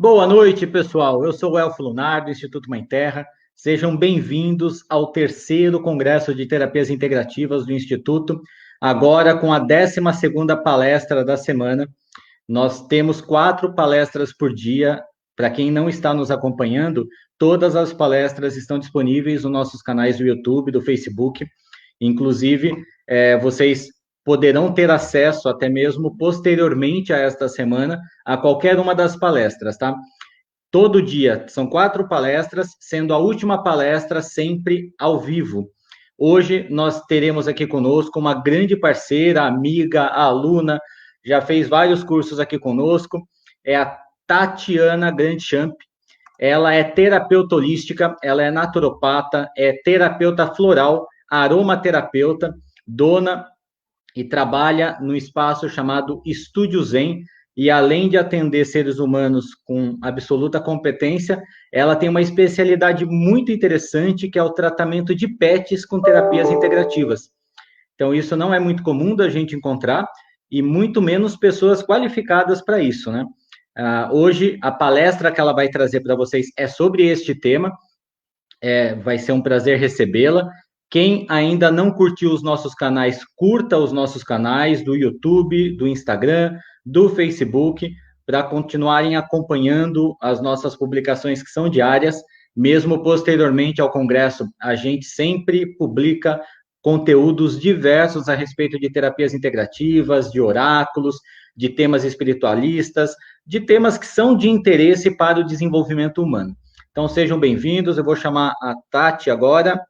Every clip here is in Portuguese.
Boa noite, pessoal. Eu sou o Elfo Lunar, do Instituto Mãe Terra. Sejam bem-vindos ao terceiro Congresso de Terapias Integrativas do Instituto, agora com a 12ª palestra da semana. Nós temos 4 palestras por dia. Para quem não está nos acompanhando, todas as palestras estão disponíveis nos nossos canais do YouTube, do Facebook. Inclusive, vocês poderão ter acesso, até mesmo posteriormente a esta semana, a qualquer uma das palestras, tá? Todo dia, são 4 palestras, sendo a última palestra sempre ao vivo. Hoje, nós teremos aqui conosco uma grande parceira, amiga, aluna, já fez vários cursos aqui conosco, é a Tatiana Grandchamp. Ela é terapeuta holística, ela é naturopata, é terapeuta floral, aromaterapeuta, dona e trabalha no espaço chamado Estúdio Zen, e além de atender seres humanos com absoluta competência, ela tem uma especialidade muito interessante, que é o tratamento de pets com terapias integrativas. Então, isso não é muito comum da gente encontrar, e muito menos pessoas qualificadas para isso, né? Hoje, a palestra que ela vai trazer para vocês é sobre este tema. Vai ser um prazer recebê-la. Quem ainda não curtiu os nossos canais, curta os nossos canais do YouTube, do Instagram, do Facebook, para continuarem acompanhando as nossas publicações que são diárias. Mesmo posteriormente ao Congresso, a gente sempre publica conteúdos diversos a respeito de terapias integrativas, de oráculos, de temas espiritualistas, de temas que são de interesse para o desenvolvimento humano. Então, sejam bem-vindos. Eu vou chamar a Tati agora.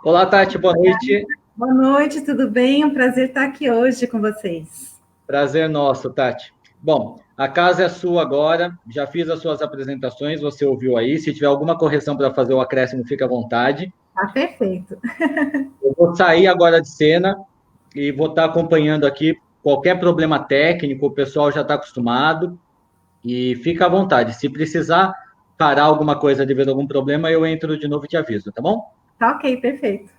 Olá, Tati, boa noite. Boa noite, tudo bem? Um prazer estar aqui hoje com vocês. Prazer nosso, Tati. Bom, a casa é sua agora, já fiz as suas apresentações, você ouviu aí. Se tiver alguma correção para fazer o acréscimo, fica à vontade. Tá perfeito. Eu vou sair agora de cena e vou estar acompanhando aqui. Qualquer problema técnico, o pessoal já está acostumado. E fica à vontade. Se precisar parar alguma coisa devido a algum problema, eu entro de novo e te aviso, tá bom? Tá ok, perfeito.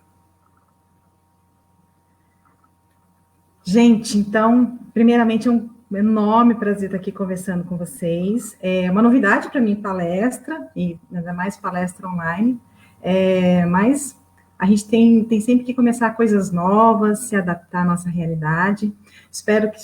Gente, então, primeiramente, é um enorme prazer estar aqui conversando com vocês. É uma novidade para mim palestra, e ainda mais palestra online, mas a gente tem sempre que começar coisas novas, se adaptar à nossa realidade. Espero que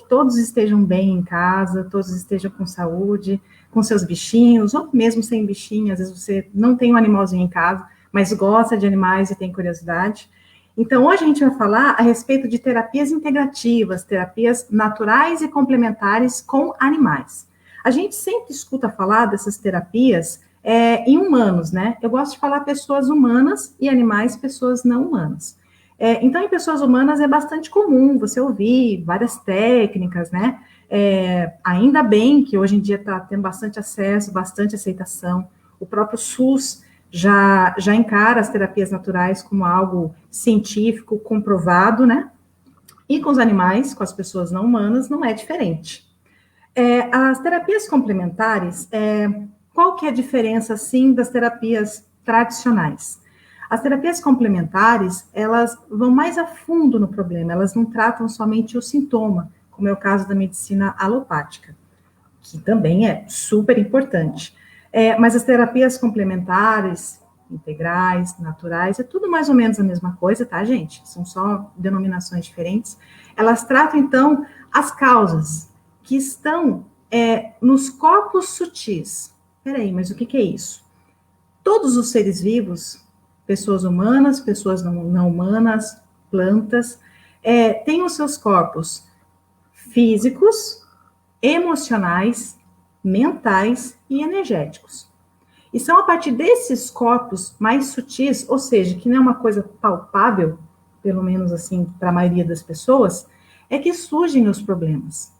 todos estejam bem em casa, todos estejam com saúde, com seus bichinhos, ou mesmo sem bichinho. Às vezes você não tem um animalzinho em casa, mas gosta de animais e tem curiosidade. Então, hoje a gente vai falar a respeito de terapias integrativas, terapias naturais e complementares com animais. A gente sempre escuta falar dessas terapias em humanos, né? Eu gosto de falar pessoas humanas e animais, pessoas não humanas. Então, em pessoas humanas é bastante comum você ouvir várias técnicas, né? Ainda bem que hoje em dia está tendo bastante acesso, bastante aceitação. O próprio SUS já encara as terapias naturais como algo científico, comprovado, né? E com os animais, com as pessoas não humanas, não é diferente. As terapias complementares, qual que é a diferença, assim, das terapias tradicionais? As terapias complementares, elas vão mais a fundo no problema, elas não tratam somente o sintoma, como é o caso da medicina alopática, que também é super importante. Mas as terapias complementares, integrais, naturais, é tudo mais ou menos a mesma coisa, tá, gente? São só denominações diferentes. Elas tratam, então, as causas que estão nos corpos sutis. Peraí, mas o que é isso? Todos os seres vivos, pessoas humanas, pessoas não humanas, plantas, têm os seus corpos físicos, emocionais, mentais e energéticos. E são a partir desses corpos mais sutis, ou seja, que não é uma coisa palpável, pelo menos assim, para a maioria das pessoas, que surgem os problemas.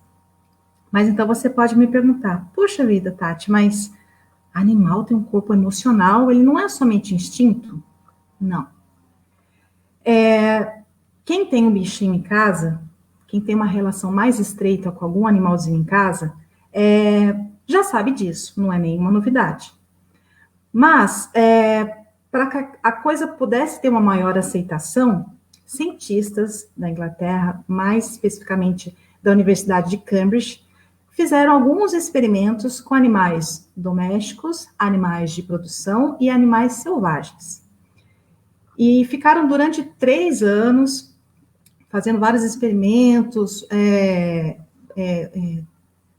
Mas então você pode me perguntar, puxa vida, Tati, mas animal tem um corpo emocional, ele não é somente instinto? Não. Quem tem um bichinho em casa, quem tem uma relação mais estreita com algum animalzinho em casa, já sabe disso, não é nenhuma novidade. Mas, para que a coisa pudesse ter uma maior aceitação, cientistas da Inglaterra, mais especificamente da Universidade de Cambridge, fizeram alguns experimentos com animais domésticos, animais de produção e animais selvagens. E ficaram durante 3 anos fazendo vários experimentos,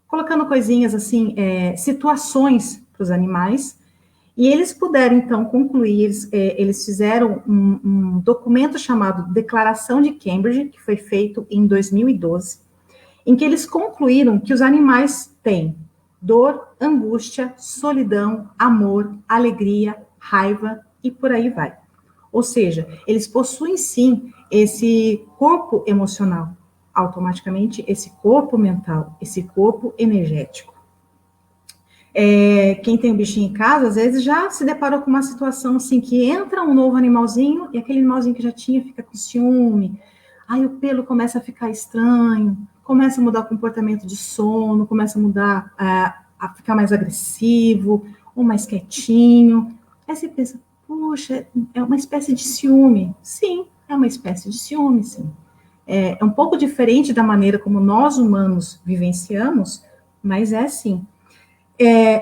colocando coisinhas assim, situações para os animais, e eles puderam, então, concluir, eles fizeram um documento chamado Declaração de Cambridge, que foi feito em 2012, em que eles concluíram que os animais têm dor, angústia, solidão, amor, alegria, raiva e por aí vai. Ou seja, eles possuem sim esse corpo emocional, automaticamente esse corpo mental, esse corpo energético. Quem tem um bichinho em casa, às vezes já se deparou com uma situação assim, que entra um novo animalzinho, e aquele animalzinho que já tinha fica com ciúme, aí o pelo começa a ficar estranho, começa a mudar o comportamento de sono, começa a mudar, a ficar mais agressivo, ou mais quietinho. Aí você pensa, puxa, é uma espécie de ciúme. Sim, é uma espécie de ciúme, sim. É um pouco diferente da maneira como nós humanos vivenciamos, mas é sim.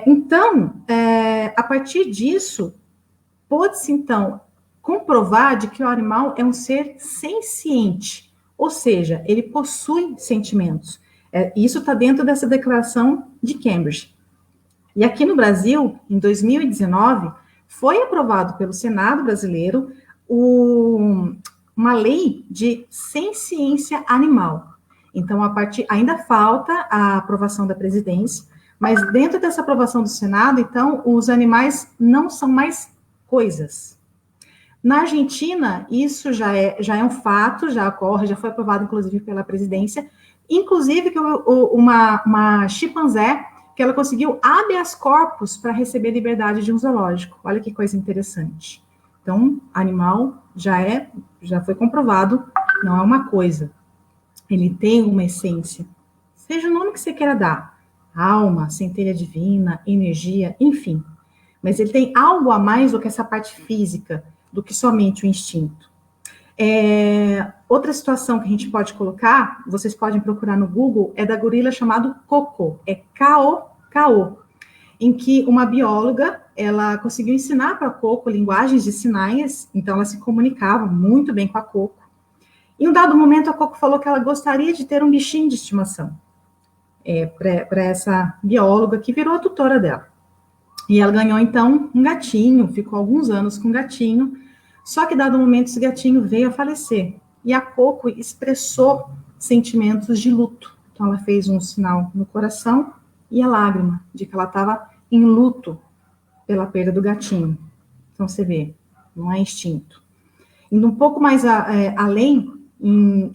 Então, a partir disso, pôde-se, então, comprovar de que o animal é um ser senciente, ou seja, ele possui sentimentos. Isso está dentro dessa declaração de Cambridge. E aqui no Brasil, em 2019, foi aprovado pelo Senado brasileiro uma lei de senciência animal. Então, ainda falta a aprovação da presidência, mas dentro dessa aprovação do Senado, então, os animais não são mais coisas. Na Argentina, isso já é um fato, já ocorre, já foi aprovado, inclusive, pela presidência, inclusive que uma chimpanzé, que ela conseguiu habeas corpus para receber liberdade de um zoológico. Olha que coisa interessante. Então, animal já foi comprovado, não é uma coisa. Ele tem uma essência. Seja o nome que você queira dar. Alma, centelha divina, energia, enfim. Mas ele tem algo a mais do que essa parte física, do que somente o instinto. Outra situação que a gente pode colocar, vocês podem procurar no Google, é da gorila chamado Coco, K-O-K-O, em que uma bióloga, ela conseguiu ensinar para a Coco linguagens de sinais, então ela se comunicava muito bem com a Coco. Em um dado momento, a Coco falou que ela gostaria de ter um bichinho de estimação, para essa bióloga que virou a tutora dela. E ela ganhou, então, um gatinho, ficou alguns anos com um gatinho, só que, dado momento, esse gatinho veio a falecer. E a Coco expressou sentimentos de luto. Então, ela fez um sinal no coração e a lágrima, de que ela estava em luto pela perda do gatinho. Então, você vê, não é instinto. Indo um pouco mais além,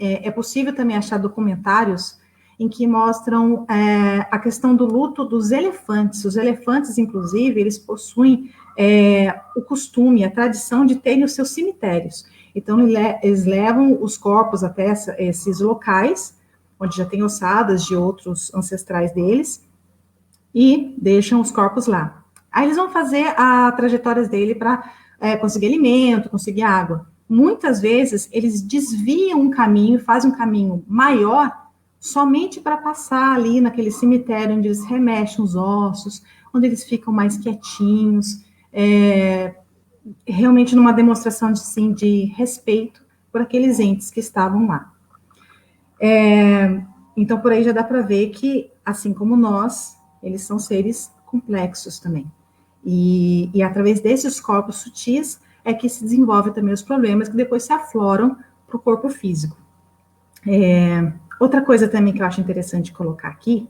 é possível também achar documentários em que mostram a questão do luto dos elefantes. Os elefantes, inclusive, eles possuem o costume, a tradição de terem os seus cemitérios. Então, eles levam os corpos até esses locais, onde já tem ossadas de outros ancestrais deles, e deixam os corpos lá. Aí eles vão fazer as trajetórias dele para conseguir alimento, conseguir água. Muitas vezes, eles desviam um caminho, fazem um caminho maior, somente para passar ali naquele cemitério onde eles remexem os ossos, onde eles ficam mais quietinhos, realmente numa demonstração de respeito por aqueles entes que estavam lá. Então, por aí já dá para ver que, assim como nós, eles são seres complexos também. E através desses corpos sutis é que se desenvolvem também os problemas que depois se afloram para o corpo físico. Outra coisa também que eu acho interessante colocar aqui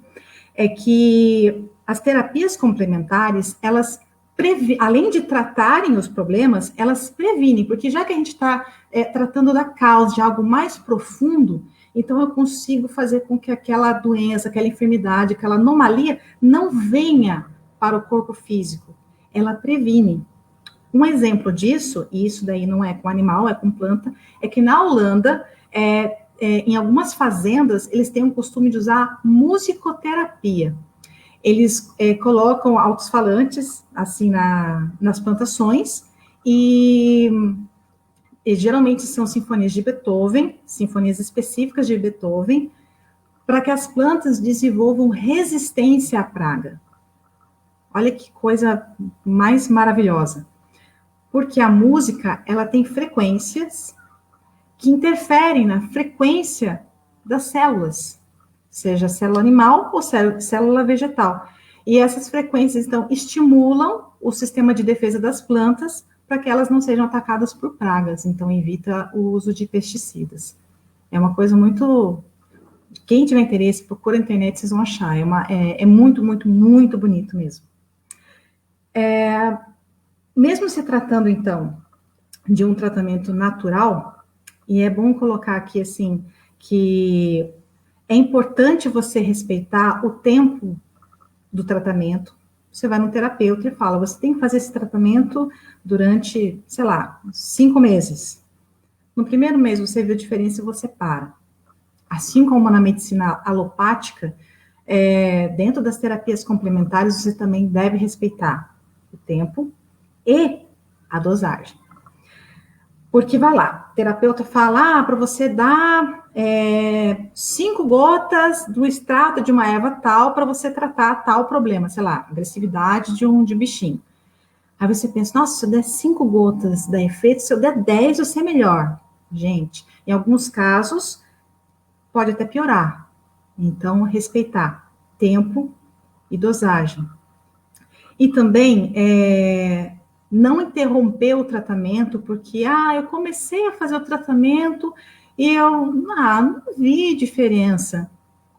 é que as terapias complementares, elas, além de tratarem os problemas, elas previnem, porque já que a gente está tratando da causa de algo mais profundo, então eu consigo fazer com que aquela doença, aquela enfermidade, aquela anomalia não venha para o corpo físico. Ela previne. Um exemplo disso, e isso daí não é com animal, é com planta, é que na Holanda, em algumas fazendas, eles têm o costume de usar musicoterapia. Eles colocam alto-falantes, assim, nas plantações, e geralmente são sinfonias de Beethoven, sinfonias específicas de Beethoven, para que as plantas desenvolvam resistência à praga. Olha que coisa mais maravilhosa. Porque a música, ela tem frequências que interferem na frequência das células, seja célula animal ou célula vegetal. E essas frequências, então, estimulam o sistema de defesa das plantas para que elas não sejam atacadas por pragas. Então, evita o uso de pesticidas. É uma coisa muito... Quem tiver interesse, procura na internet, vocês vão achar. É muito, muito, muito bonito mesmo. Mesmo se tratando, então, de um tratamento natural, e é bom colocar aqui, assim, que é importante você respeitar o tempo do tratamento. Você vai no terapeuta e fala, você tem que fazer esse tratamento durante, sei lá, 5 meses. No primeiro mês você vê a diferença e você para. Assim como na medicina alopática, dentro das terapias complementares, você também deve respeitar o tempo e a dosagem. Porque vai lá, o terapeuta fala, para você dar 5 gotas do extrato de uma erva tal para você tratar tal problema, sei lá, agressividade de bichinho. Aí você pensa, nossa, se eu der 5 gotas dá efeito, se eu der 10, você é melhor. Gente, em alguns casos, pode até piorar. Então, respeitar tempo e dosagem. E também, não interromper o tratamento, porque, eu comecei a fazer o tratamento e eu não vi diferença.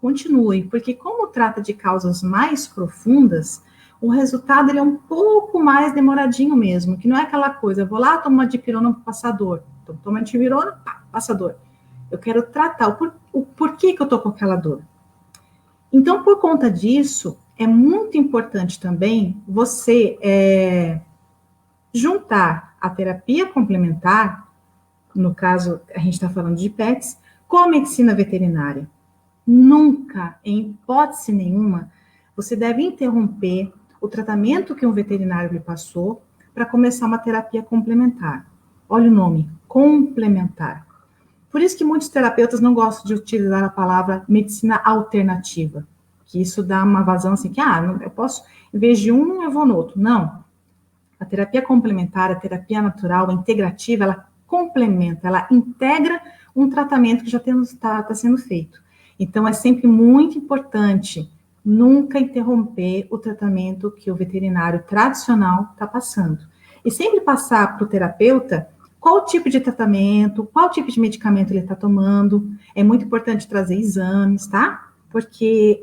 Continue, porque como trata de causas mais profundas, o resultado ele é um pouco mais demoradinho mesmo, que não é aquela coisa, eu vou lá, tomo uma dipirona para passar dor. Então, toma dipirona, passa dor. Eu quero tratar o porquê que eu tô com aquela dor. Então, por conta disso, é muito importante também você juntar a terapia complementar, no caso, a gente está falando de pets, com a medicina veterinária. Nunca, em hipótese nenhuma, você deve interromper o tratamento que um veterinário lhe passou para começar uma terapia complementar. Olha o nome, complementar. Por isso que muitos terapeutas não gostam de utilizar a palavra medicina alternativa, que isso dá uma vazão assim, que eu posso, em vez de um, eu vou no outro. Não. A terapia complementar, a terapia natural, a integrativa, ela complementa, ela integra um tratamento que já está sendo feito. Então, é sempre muito importante nunca interromper o tratamento que o veterinário tradicional está passando. E sempre passar para o terapeuta qual tipo de tratamento, qual tipo de medicamento ele está tomando. É muito importante trazer exames, tá? Porque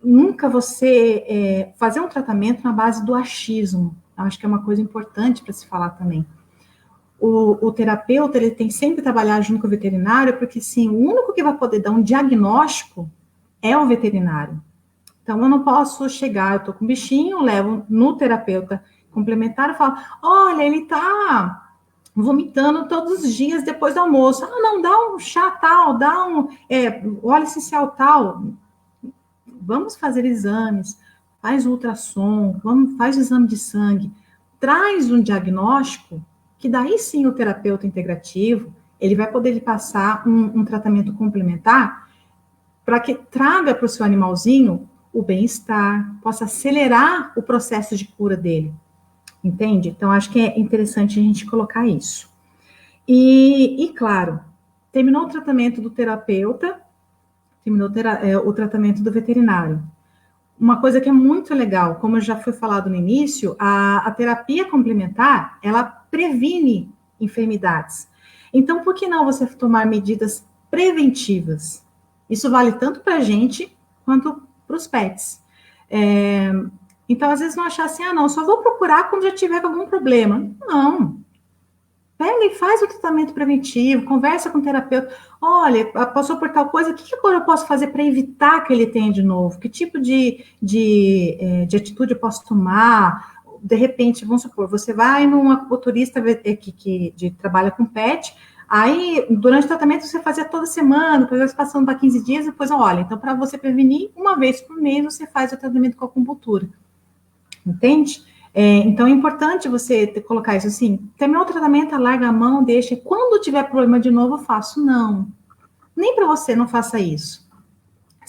nunca você fazer um tratamento na base do achismo. Eu acho que é uma coisa importante para se falar também. O terapeuta, ele tem sempre que trabalhar junto com o veterinário, porque, sim, o único que vai poder dar um diagnóstico é o veterinário. Então, eu não posso chegar, eu estou com um bichinho, levo no terapeuta complementar e falo, olha, ele está vomitando todos os dias depois do almoço. Não, dá um chá tal, dá um óleo essencial tal. Vamos fazer exames, faz ultrassom, faz o exame de sangue, traz um diagnóstico, que daí sim o terapeuta integrativo, ele vai poder lhe passar um tratamento complementar para que traga para o seu animalzinho o bem-estar, possa acelerar o processo de cura dele. Entende? Então, acho que é interessante a gente colocar isso. E claro, terminou o tratamento do terapeuta, terminou o tratamento do veterinário. Uma coisa que é muito legal, como já foi falado no início, a terapia complementar, ela previne enfermidades. Então, por que não você tomar medidas preventivas? Isso vale tanto para a gente, quanto para os pets. Então, às vezes não achar assim, não, só vou procurar quando já tiver algum problema. Não. Pega e faz o tratamento preventivo, conversa com o terapeuta. Olha, passou por tal coisa, o que agora eu posso fazer para evitar que ele tenha de novo? Que tipo de atitude eu posso tomar? De repente, vamos supor, você vai num acupunturista que trabalha com pet, aí, durante o tratamento, você fazia toda semana, depois passando para 15 dias, depois, olha, então, para você prevenir, uma vez por mês, você faz o tratamento com acupuntura. Entende? Então, é importante você colocar isso assim, terminou o tratamento, larga a mão, deixa, quando tiver problema de novo, eu faço. Não. Nem para você, não faça isso.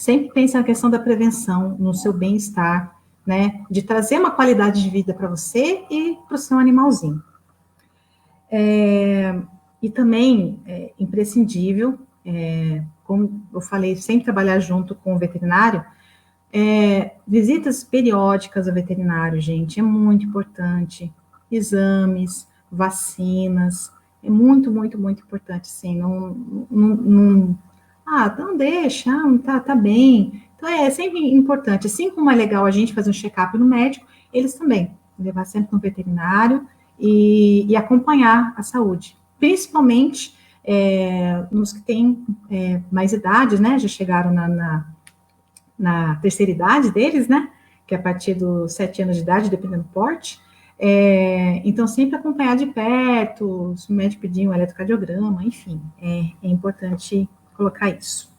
sempre pense na questão da prevenção, no seu bem-estar, né? De trazer uma qualidade de vida para você e para o seu animalzinho. E também é imprescindível, como eu falei, sempre trabalhar junto com o veterinário, visitas periódicas ao veterinário, gente, é muito importante. Exames, vacinas, é muito, muito, muito importante, sim. Não deixa, tá bem. Então, é sempre importante. Assim como é legal a gente fazer um check-up no médico, eles também, levar sempre no veterinário e acompanhar a saúde. Principalmente nos que têm mais idade, né? Já chegaram na terceira idade deles, né? Que é a partir dos 7 anos de idade, dependendo do porte. Então, sempre acompanhar de perto, se o médico pedir um eletrocardiograma, enfim, é importante colocar isso.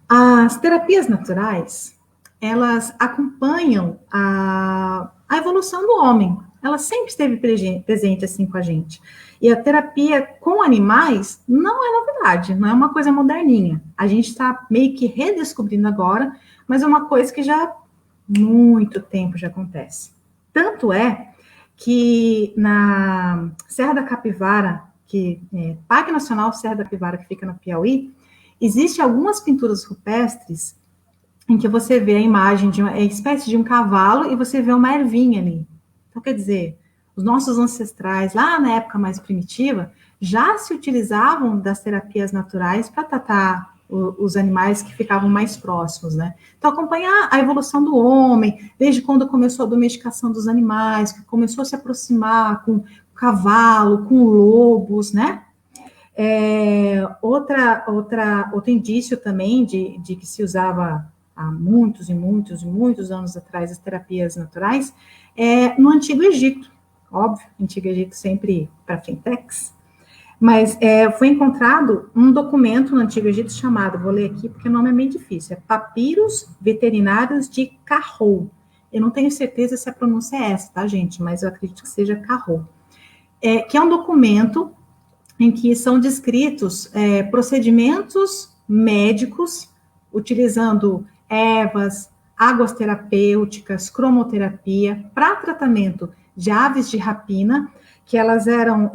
As terapias naturais, elas acompanham a evolução do homem. Ela sempre esteve presente assim com a gente. E a terapia com animais não é novidade, não é uma coisa moderninha. A gente está meio que redescobrindo agora, mas é uma coisa que já há muito tempo já acontece. Tanto é que na Serra da Capivara, Parque Nacional Serra da Capivara, que fica no Piauí, existem algumas pinturas rupestres em que você vê a imagem de uma espécie de um cavalo e você vê uma ervinha ali. Então, quer dizer, os nossos ancestrais, lá na época mais primitiva, já se utilizavam das terapias naturais para tratar os animais que ficavam mais próximos, né? Então, acompanhar a evolução do homem, desde quando começou a domesticação dos animais, que começou a se aproximar com cavalo, com lobos, né? Outro indício também de que se usava há muitos e muitos e muitos anos atrás as terapias naturais no Antigo Egito. Óbvio, Antigo Egito sempre para frentex, mas foi encontrado um documento no Antigo Egito chamado, vou ler aqui porque o nome é meio difícil, Papiros Veterinários de Carrou. Eu não tenho certeza se a pronúncia é essa, tá, gente? Mas eu acredito que seja Carrou. Que é um documento em que são descritos procedimentos médicos utilizando ervas, águas terapêuticas, cromoterapia para tratamento de aves de rapina, que elas eram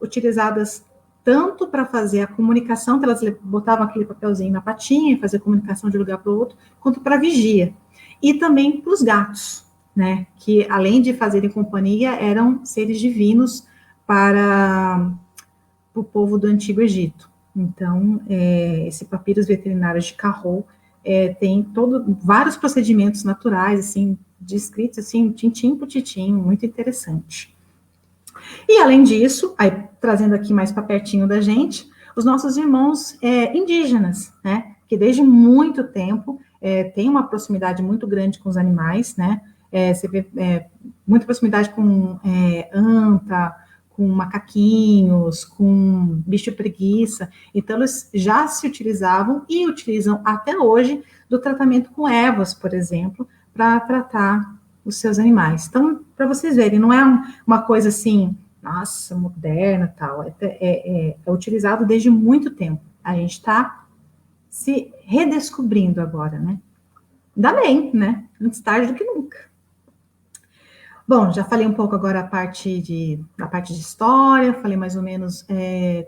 utilizadas tanto para fazer a comunicação, que elas botavam aquele papelzinho na patinha e fazer comunicação de um lugar para o outro, quanto para vigia. E também para os gatos, né, que além de fazerem companhia, eram seres divinos para o povo do Antigo Egito. Então, esse Papiros Veterinários de Carrou tem vários procedimentos naturais, assim, descritos, assim, tintim por tintim, muito interessante. E, além disso, aí, trazendo aqui mais para pertinho da gente, os nossos irmãos indígenas, né, que desde muito tempo tem uma proximidade muito grande com os animais, né, você vê muita proximidade com anta, com macaquinhos, com bicho preguiça. Então, eles já se utilizavam e utilizam até hoje do tratamento com ervas, por exemplo, para tratar os seus animais. Então, para vocês verem, não é uma coisa assim, nossa, moderna, tal. É utilizado desde muito tempo. A gente está se redescobrindo agora, né? Ainda bem, né? Antes tarde do que nunca. Bom, já falei um pouco agora da parte de história, falei mais ou menos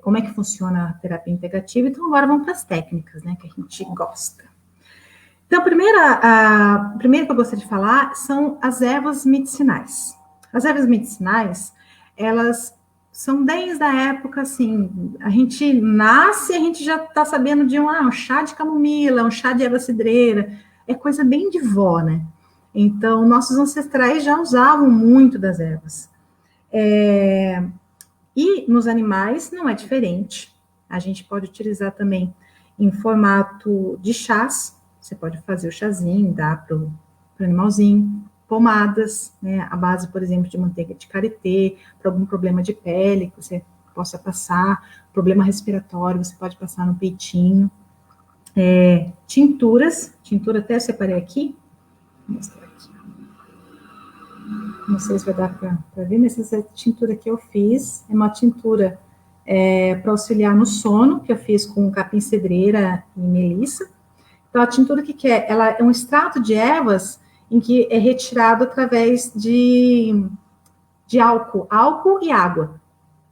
como é que funciona a terapia integrativa, então agora vamos para as técnicas, né, que a gente gosta. Então, a primeira que eu gostaria de falar são as ervas medicinais. As ervas medicinais, elas são desde a época, assim, a gente nasce, a gente já está sabendo de um chá de camomila, um chá de erva cidreira, é coisa bem de vó, né? Então, nossos ancestrais já usavam muito das ervas. E nos animais não é diferente. A gente pode utilizar também em formato de chás. Você pode fazer o chazinho, dar para o animalzinho. Pomadas, né? A base, por exemplo, de manteiga de karité, para algum problema de pele que você possa passar. Problema respiratório, você pode passar no peitinho. Tintura até eu separei aqui. Vou mostrar aqui. Não sei se vai dar para ver, mas essa tintura que eu fiz é uma tintura para auxiliar no sono, que eu fiz com capim-cedreira e melissa. Então, a tintura, o que que é? Ela é um extrato de ervas em que é retirado através de álcool e água.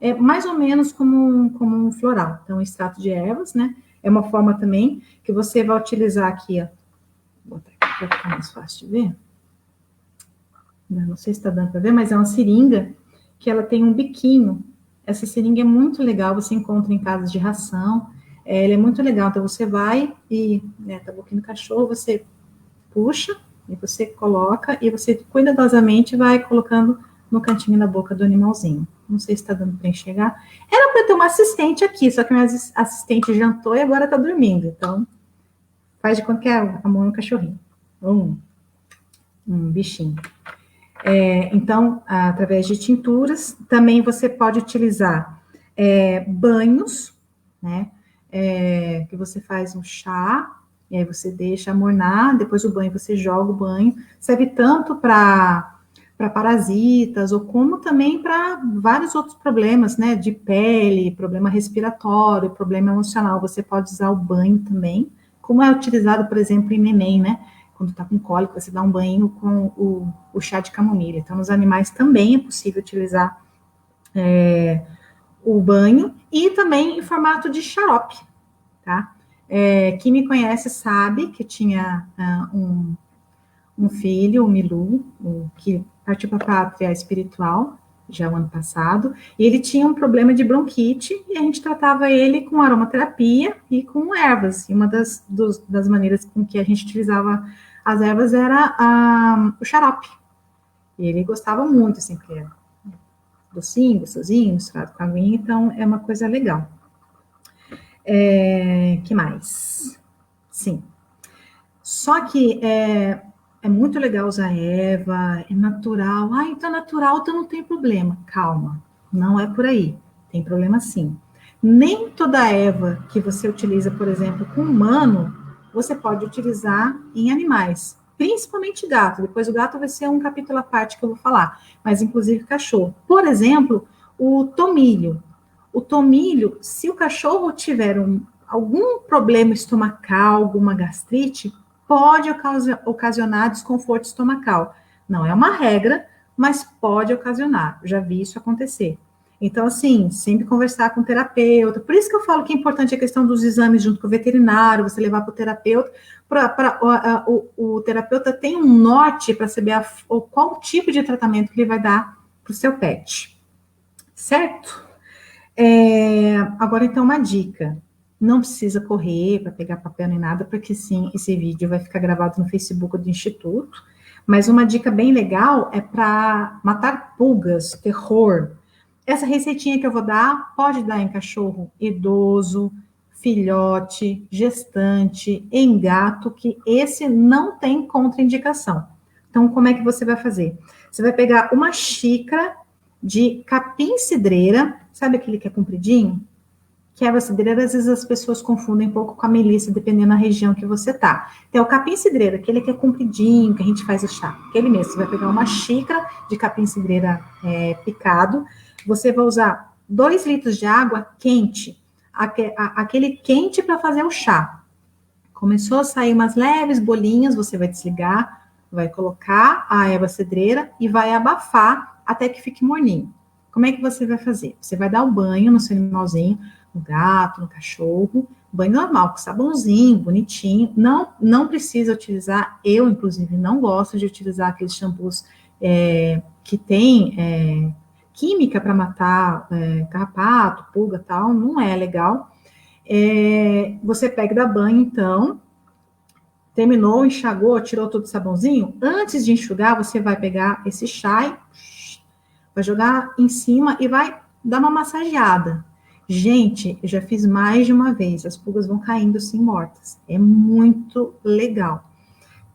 É mais ou menos como um floral. Então, extrato de ervas, né? É uma forma também que você vai utilizar aqui, ó. Vou botar aqui para ficar mais fácil de ver. Não sei se está dando para ver, mas é uma seringa que ela tem um biquinho. Essa seringa é muito legal, você encontra em casas de ração. Ela é muito legal, então você vai e, né, tá boquinha do cachorro, você puxa e você coloca e você cuidadosamente vai colocando no cantinho da boca do animalzinho. Não sei se está dando para enxergar. Era para ter uma assistente aqui, só que minha assistente jantou e agora está dormindo. Então, faz de conta que é a mão no cachorrinho. Um bichinho. Então, através de tinturas, também você pode utilizar banhos, né? Que você faz um chá, e aí você deixa amornar, depois o banho você joga o banho. Serve tanto para parasitas, ou como também para vários outros problemas, né? De pele, problema respiratório, problema emocional. Você pode usar o banho também, como é utilizado, por exemplo, em neném, né? Quando está com cólica, você dá um banho com o chá de camomila. Então, nos animais também é possível utilizar o banho e também em formato de xarope, tá? Quem me conhece sabe que eu tinha um filho, o Milu, que partiu para a pátria espiritual, já o ano passado, e ele tinha um problema de bronquite, e a gente tratava ele com aromaterapia e com ervas, e uma das maneiras com que a gente utilizava as ervas era o xarope, e ele gostava muito, assim, porque era docinho, gostosinho, misturado com aguinha, então é uma coisa legal. Que mais? Sim. Só que é muito legal usar erva, é natural. Então é natural, então não tem problema. Calma, não é por aí. Tem problema sim. Nem toda erva que você utiliza, por exemplo, com humano, você pode utilizar em animais. Principalmente gato. Depois o gato vai ser um capítulo à parte que eu vou falar. Mas inclusive cachorro. Por exemplo, o tomilho. O tomilho, se o cachorro tiver algum problema estomacal, alguma gastrite, pode ocasionar desconforto estomacal. Não é uma regra, mas pode ocasionar. Já vi isso acontecer. Então, assim, sempre conversar com o terapeuta. Por isso que eu falo que é importante a questão dos exames junto com o veterinário, você levar para o terapeuta. O terapeuta tem um norte para saber qual tipo de tratamento que ele vai dar para o seu pet. Certo? Agora, então, uma dica. Não precisa correr para pegar papel nem nada, porque sim, esse vídeo vai ficar gravado no Facebook do Instituto. Mas uma dica bem legal é para matar pulgas, terror. Essa receitinha que eu vou dar, pode dar em cachorro idoso, filhote, gestante, em gato, que esse não tem contraindicação. Então, como é que você vai fazer? Você vai pegar uma xícara de capim-cidreira, sabe aquele que é compridinho? Que a erva cidreira, às vezes as pessoas confundem um pouco com a melissa, dependendo da região que você tá. Então, o capim-cidreira, aquele que é compridinho, que a gente faz o chá, aquele mesmo. Você vai pegar uma xícara de capim-cidreira picado, você vai usar 2 litros de água quente, aquele quente para fazer o chá. Começou a sair umas leves bolinhas, você vai desligar, vai colocar a erva cidreira e vai abafar até que fique morninho. Como é que você vai fazer? Você vai dar um banho no seu animalzinho, no gato, no cachorro, banho normal, com sabãozinho, bonitinho. Não precisa utilizar, eu, inclusive, não gosto de utilizar aqueles shampoos que tem química para matar carrapato, pulga, tal, não é legal. Você pega e dá banho, então, terminou, enxagou, tirou todo o sabãozinho. Antes de enxugar, você vai pegar esse chá e vai jogar em cima e vai dar uma massageada. Gente, eu já fiz mais de uma vez, as pulgas vão caindo assim mortas. É muito legal.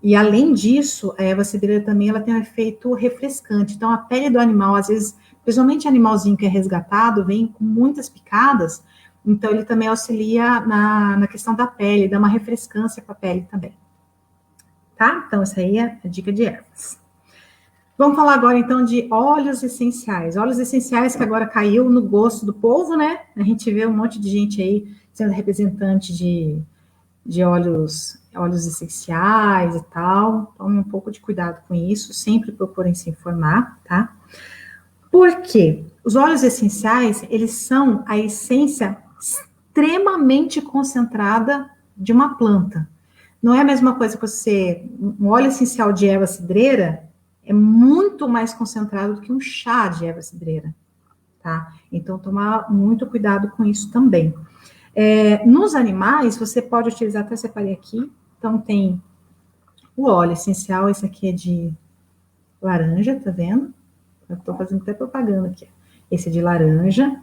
E além disso, a erva cidreira também ela tem um efeito refrescante. Então, a pele do animal, às vezes, principalmente animalzinho que é resgatado, vem com muitas picadas, então ele também auxilia na questão da pele, dá uma refrescância para a pele também. Tá? Então, essa aí é a dica de ervas. Vamos falar agora, então, de óleos essenciais. Óleos essenciais que agora caiu no gosto do povo, né? A gente vê um monte de gente aí sendo representante de de óleos essenciais e tal. Tome um pouco de cuidado com isso, sempre procurem se informar, tá? Por quê? Os óleos essenciais, eles são a essência extremamente concentrada de uma planta. Não é a mesma coisa que um óleo essencial de erva cidreira é muito mais concentrado do que um chá de erva cidreira, tá? Então, tomar muito cuidado com isso também. Nos animais, você pode utilizar, até separei aqui, então tem o óleo essencial, esse aqui é de laranja, tá vendo? Eu tô fazendo até propaganda aqui. Esse é de laranja.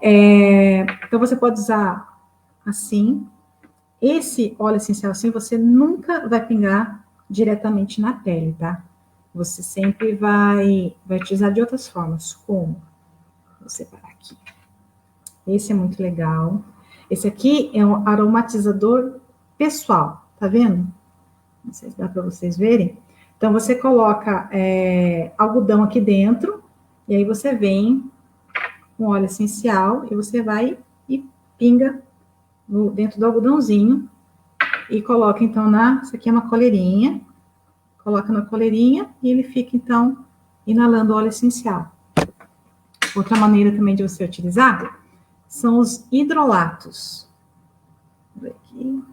Então, você pode usar assim. Esse óleo essencial assim, você nunca vai pingar diretamente na pele, tá? Você sempre vai utilizar de outras formas, como? Vou separar aqui. Esse é muito legal. Esse aqui é um aromatizador pessoal, tá vendo? Não sei se dá para vocês verem. Então, você coloca algodão aqui dentro, e aí você vem com óleo essencial, e você vai e pinga dentro do algodãozinho, e coloca, então, isso aqui é uma coleirinha, coloca na coleirinha, e ele fica, então, inalando óleo essencial. Outra maneira também de você utilizar são os hidrolatos. Aqui.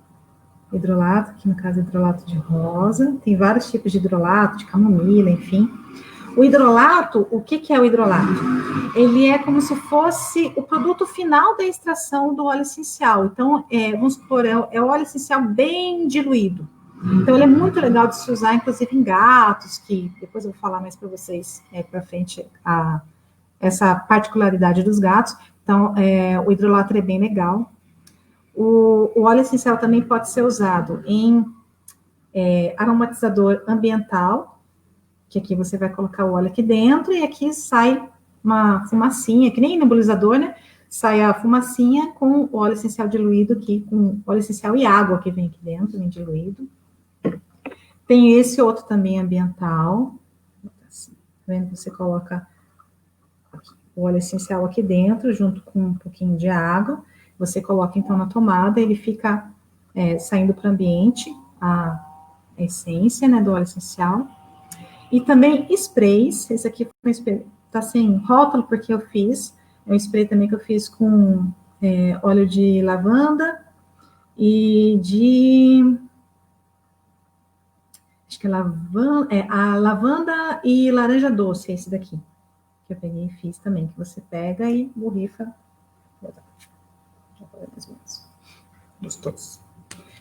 Hidrolato, aqui no caso hidrolato de rosa, tem vários tipos de hidrolato, de camomila, enfim. O hidrolato, o que é o hidrolato? Ele é como se fosse o produto final da extração do óleo essencial. Então, vamos supor, é óleo essencial bem diluído. Então, ele é muito legal de se usar, inclusive em gatos, que depois eu vou falar mais para vocês para frente essa particularidade dos gatos. Então, o hidrolato é bem legal. O óleo essencial também pode ser usado em aromatizador ambiental, que aqui você vai colocar o óleo aqui dentro e aqui sai uma fumacinha, que nem nebulizador, né? Sai a fumacinha com o óleo essencial diluído aqui, com óleo essencial e água que vem aqui dentro, vem diluído. Tem esse outro também ambiental. Assim, tá vendo? Você coloca o óleo essencial aqui dentro, junto com um pouquinho de água. Você coloca, então, na tomada, ele fica saindo para o ambiente, a essência, né, do óleo essencial. E também sprays, esse aqui foi um spray, tá sem rótulo, porque eu fiz, é um spray também que eu fiz com óleo de lavanda e acho que é a lavanda e laranja doce, é esse daqui, que eu peguei e fiz também, que você pega e borrifa. Gostoso.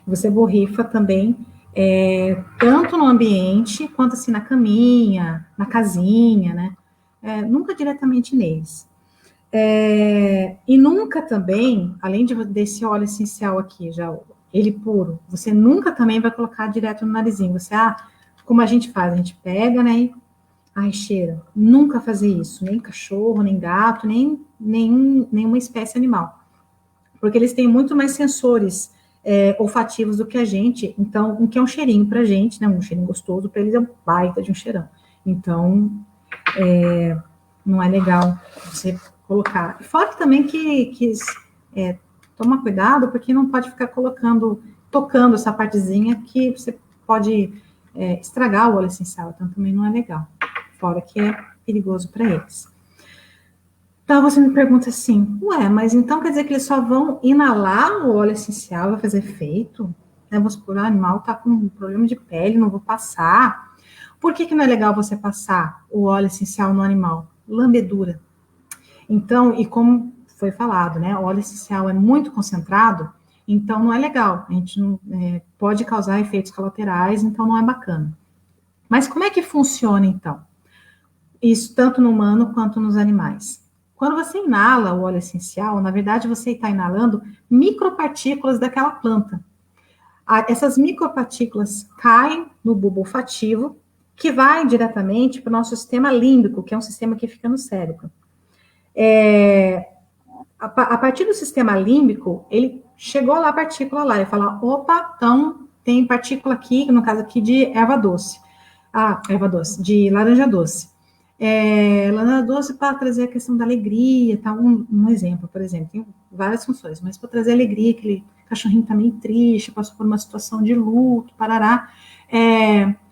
Você borrifa também, tanto no ambiente, quanto assim na caminha, na casinha, né? Nunca diretamente neles. E nunca também, além desse óleo essencial aqui, já ele puro, você nunca também vai colocar direto no narizinho. Você, como a gente faz, a gente pega, né? E cheira. Nunca fazer isso, nem cachorro, nem gato, nem nenhuma espécie animal. Porque eles têm muito mais sensores olfativos do que a gente, então, o que é um cheirinho pra gente, né, um cheirinho gostoso, para eles é um baita de um cheirão. Então, não é legal você colocar. Fora também que toma cuidado, porque não pode ficar tocando essa partezinha que você pode estragar o óleo essencial, então também não é legal. Fora que é perigoso para eles. Então, você me pergunta assim, mas então quer dizer que eles só vão inalar o óleo essencial, vai fazer efeito? Vamos supor, o animal está com um problema de pele, não vou passar. Por que não é legal você passar o óleo essencial no animal? Lambedura. Então, e como foi falado, né, o óleo essencial é muito concentrado, então não é legal. A gente não pode causar efeitos colaterais, então não é bacana. Mas como é que funciona, então? Isso tanto no humano quanto nos animais. Quando você inala o óleo essencial, na verdade, você está inalando micropartículas daquela planta. Essas micropartículas caem no bulbo olfativo, que vai diretamente para o nosso sistema límbico, que é um sistema que fica no cérebro. A partir do sistema límbico, ele chegou lá a partícula lá, ele fala, opa, então tem partícula aqui, no caso aqui de erva doce. Erva doce, de laranja doce. Laranja doce para trazer a questão da alegria, tá? Um exemplo, por exemplo, tem várias funções, mas para trazer alegria, aquele o cachorrinho tá meio triste, passou por uma situação de luto, parará.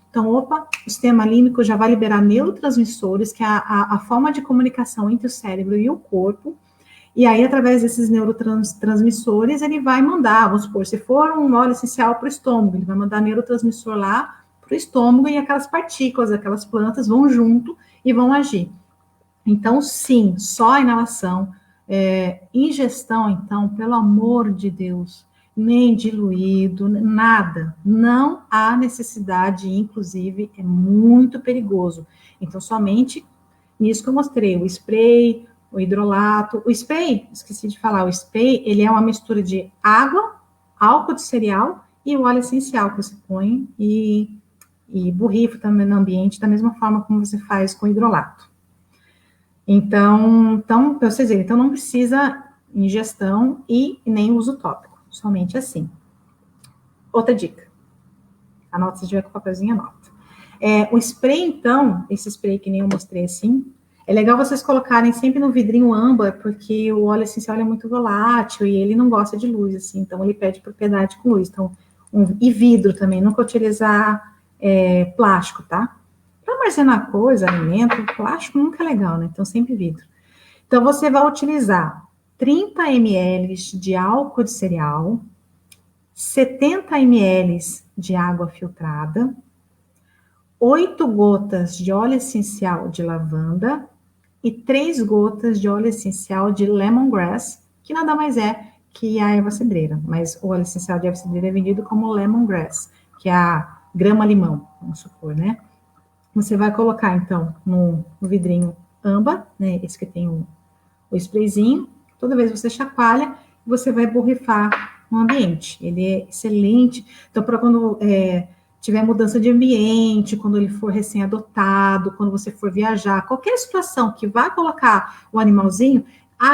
Então, o sistema límbico já vai liberar neurotransmissores, que é a forma de comunicação entre o cérebro e o corpo, e aí, através desses neurotransmissores, ele vai mandar, vamos supor, se for um óleo essencial para o estômago, ele vai mandar neurotransmissor lá para o estômago, e aquelas partículas, aquelas plantas vão junto e vão agir. Então, sim, só a inalação. Ingestão, então, pelo amor de Deus, nem diluído, nada. Não há necessidade, inclusive, é muito perigoso. Então, somente nisso que eu mostrei, o spray, o hidrolato. O spray, esqueci de falar, o spray, ele é uma mistura de água, álcool de cereal e o óleo essencial que você põe e borrifa também no ambiente, da mesma forma como você faz com hidrolato. Então, para vocês verem, então não precisa ingestão e nem uso tópico, somente assim. Outra dica. Anota, se tiver com o papelzinho, anota. O spray, então, esse spray que nem eu mostrei assim, é legal vocês colocarem sempre no vidrinho âmbar, porque o óleo essencial é muito volátil e ele não gosta de luz, assim, então ele perde propriedade com luz. Então, e vidro também, nunca utilizar plástico, tá? Para armazenar coisa, alimento, plástico nunca é legal, né? Então, sempre vidro. Então, você vai utilizar 30 ml de álcool de cereal, 70 ml de água filtrada, 8 gotas de óleo essencial de lavanda e 3 gotas de óleo essencial de lemongrass, que nada mais é que a erva cidreira, mas o óleo essencial de erva cidreira é vendido como lemongrass, que é a grama-limão, vamos supor, né? Você vai colocar, então, no vidrinho âmbar, né, esse que tem o sprayzinho, toda vez que você chacoalha, você vai borrifar no ambiente. Ele é excelente, então, para quando tiver mudança de ambiente, quando ele for recém-adotado, quando você for viajar, qualquer situação que vá colocar o animalzinho.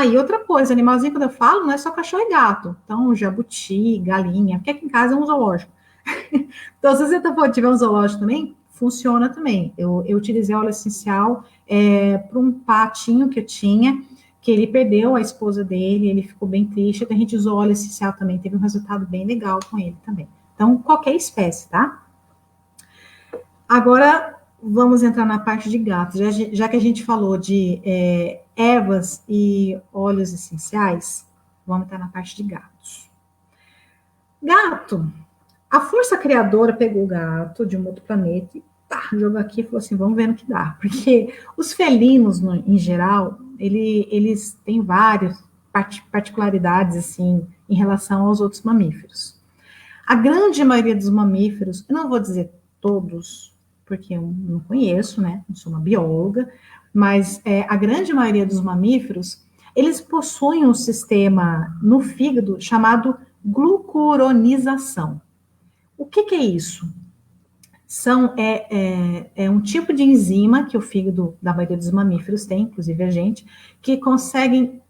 E outra coisa, animalzinho, quando eu falo, não é só cachorro e gato. Então, jabuti, galinha, porque aqui em casa é um zoológico. Então, se você tiver um zoológico também, funciona também. Eu utilizei óleo essencial para um patinho que eu tinha, que ele perdeu a esposa dele, ele ficou bem triste, então a gente usou óleo essencial também, teve um resultado bem legal com ele também. Então, qualquer espécie, tá? Agora, vamos entrar na parte de gatos. Já que a gente falou de ervas e óleos essenciais, vamos entrar na parte de gatos. Gato, a força criadora pegou o gato de um outro planeta e jogou aqui e falou assim, vamos ver no que dá. Porque os felinos, em geral, eles têm várias particularidades, assim, em relação aos outros mamíferos. A grande maioria dos mamíferos, eu não vou dizer todos, porque eu não conheço, né? Não sou uma bióloga, mas a grande maioria dos mamíferos, eles possuem um sistema no fígado chamado glucuronização. O que é isso? É um tipo de enzima que o fígado da maioria dos mamíferos tem, inclusive a gente, que conseguem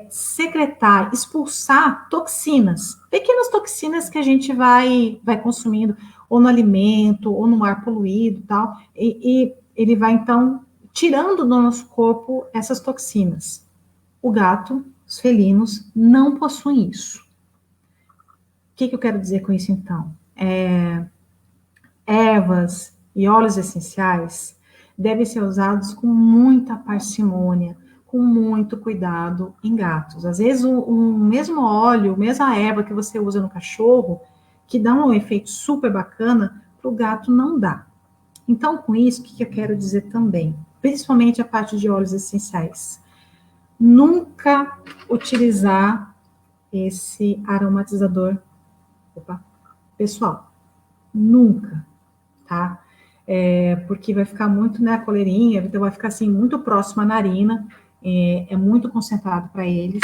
secretar, expulsar toxinas, pequenas toxinas que a gente vai consumindo, ou no alimento, ou no ar poluído e tal, e ele vai, então, tirando do nosso corpo essas toxinas. O gato, os felinos, não possuem isso. O que eu quero dizer com isso, então? Ervas e óleos essenciais devem ser usados com muita parcimônia, com muito cuidado em gatos. Às vezes, o mesmo óleo, a mesma erva que você usa no cachorro, que dá um efeito super bacana, para o gato não dá. Então, com isso, o que eu quero dizer também? Principalmente a parte de óleos essenciais. Nunca utilizar esse aromatizador pessoal. Nunca, tá? Porque vai ficar muito, né, a coleirinha, então vai ficar assim, muito próximo à narina, é muito concentrado para eles.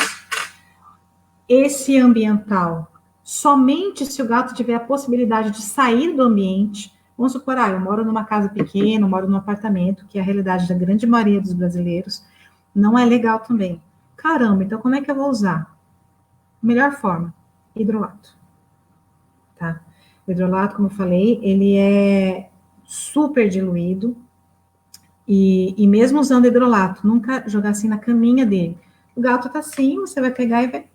Esse ambiental, somente se o gato tiver a possibilidade de sair do ambiente, vamos supor, eu moro numa casa pequena, eu moro num apartamento, que é a realidade da grande maioria dos brasileiros, não é legal também. Caramba, então como é que eu vou usar? Melhor forma, hidrolato, tá? O hidrolato, como eu falei, ele é super diluído, e mesmo usando hidrolato, nunca jogar assim na caminha dele. O gato tá assim, você vai pegar e vai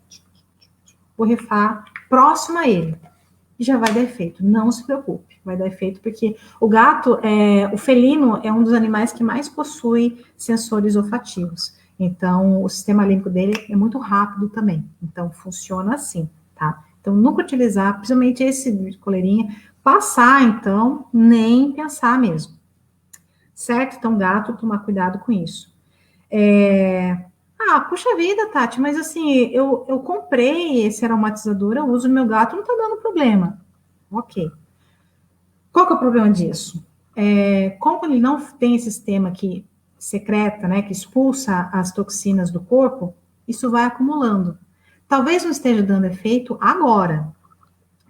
borrifar próximo a ele. E já vai dar efeito, não se preocupe, vai dar efeito, porque o gato, o felino é um dos animais que mais possui sensores olfativos. Então, o sistema límbico dele é muito rápido também. Então, funciona assim, tá? Então, nunca utilizar, principalmente esse de coleirinha, passar, então, nem pensar mesmo. Certo? Então, gato, tomar cuidado com isso. Puxa vida, Tati, mas assim, eu comprei esse aromatizador, eu uso no meu gato, não tá dando problema. Ok. Qual que é o problema disso? Como ele não tem esse sistema que secreta, né, que expulsa as toxinas do corpo, isso vai acumulando. Talvez não esteja dando efeito agora,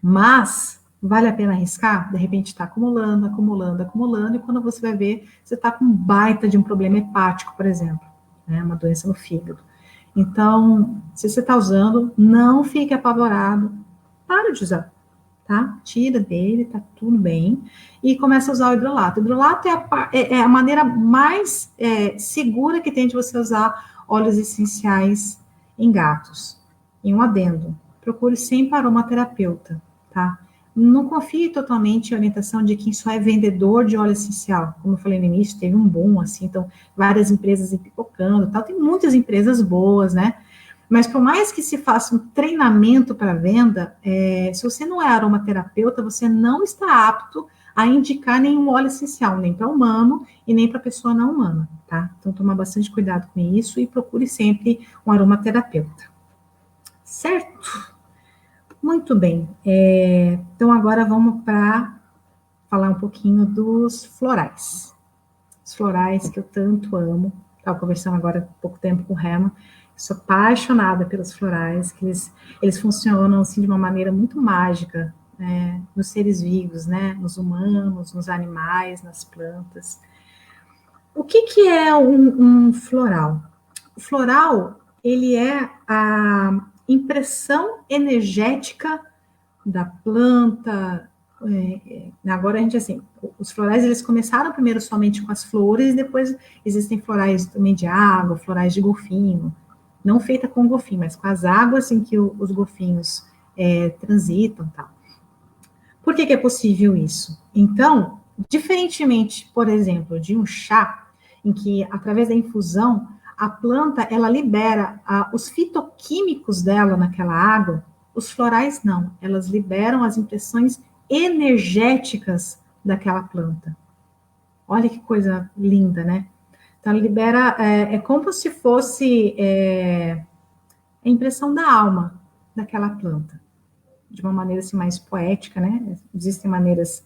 mas vale a pena arriscar? De repente está acumulando, acumulando, acumulando, e quando você vai ver, você está com um baita de um problema hepático, por exemplo, né, uma doença no fígado. Então, se você está usando, não fique apavorado, para de usar, tá? Tira dele, tá tudo bem, e começa a usar o hidrolato. O hidrolato é a maneira mais segura que tem de você usar óleos essenciais em gatos. E um adendo, procure sempre aromaterapeuta, tá? Não confie totalmente em orientação de quem só é vendedor de óleo essencial. Como eu falei no início, teve um boom, assim, então, várias empresas empipocando, tal. Tem muitas empresas boas, né? Mas por mais que se faça um treinamento para venda, se você não é aromaterapeuta, você não está apto a indicar nenhum óleo essencial, nem para humano e nem para pessoa não humana, tá? Então, tomar bastante cuidado com isso e procure sempre um aromaterapeuta. Certo? Muito bem. Então, agora vamos para falar um pouquinho dos florais. Os florais que eu tanto amo. Estava conversando agora há pouco tempo com o Herman. Sou apaixonada pelos florais, que eles funcionam assim, de uma maneira muito mágica, né, nos seres vivos, né, nos humanos, nos animais, nas plantas. O que é um floral? O floral, ele é a impressão energética da planta. Agora a gente, assim, os florais, eles começaram primeiro somente com as flores, depois existem florais também de água, florais de golfinho, não feita com golfinho, mas com as águas em que os golfinhos transitam, tal. Por que é possível isso? Então, diferentemente, por exemplo, de um chá, em que, através da infusão, a planta, ela libera os fitoquímicos dela naquela água, os florais não, elas liberam as impressões energéticas daquela planta. Olha que coisa linda, né? Então, ela libera, é como se fosse a impressão da alma daquela planta, de uma maneira assim, mais poética, né? Existem maneiras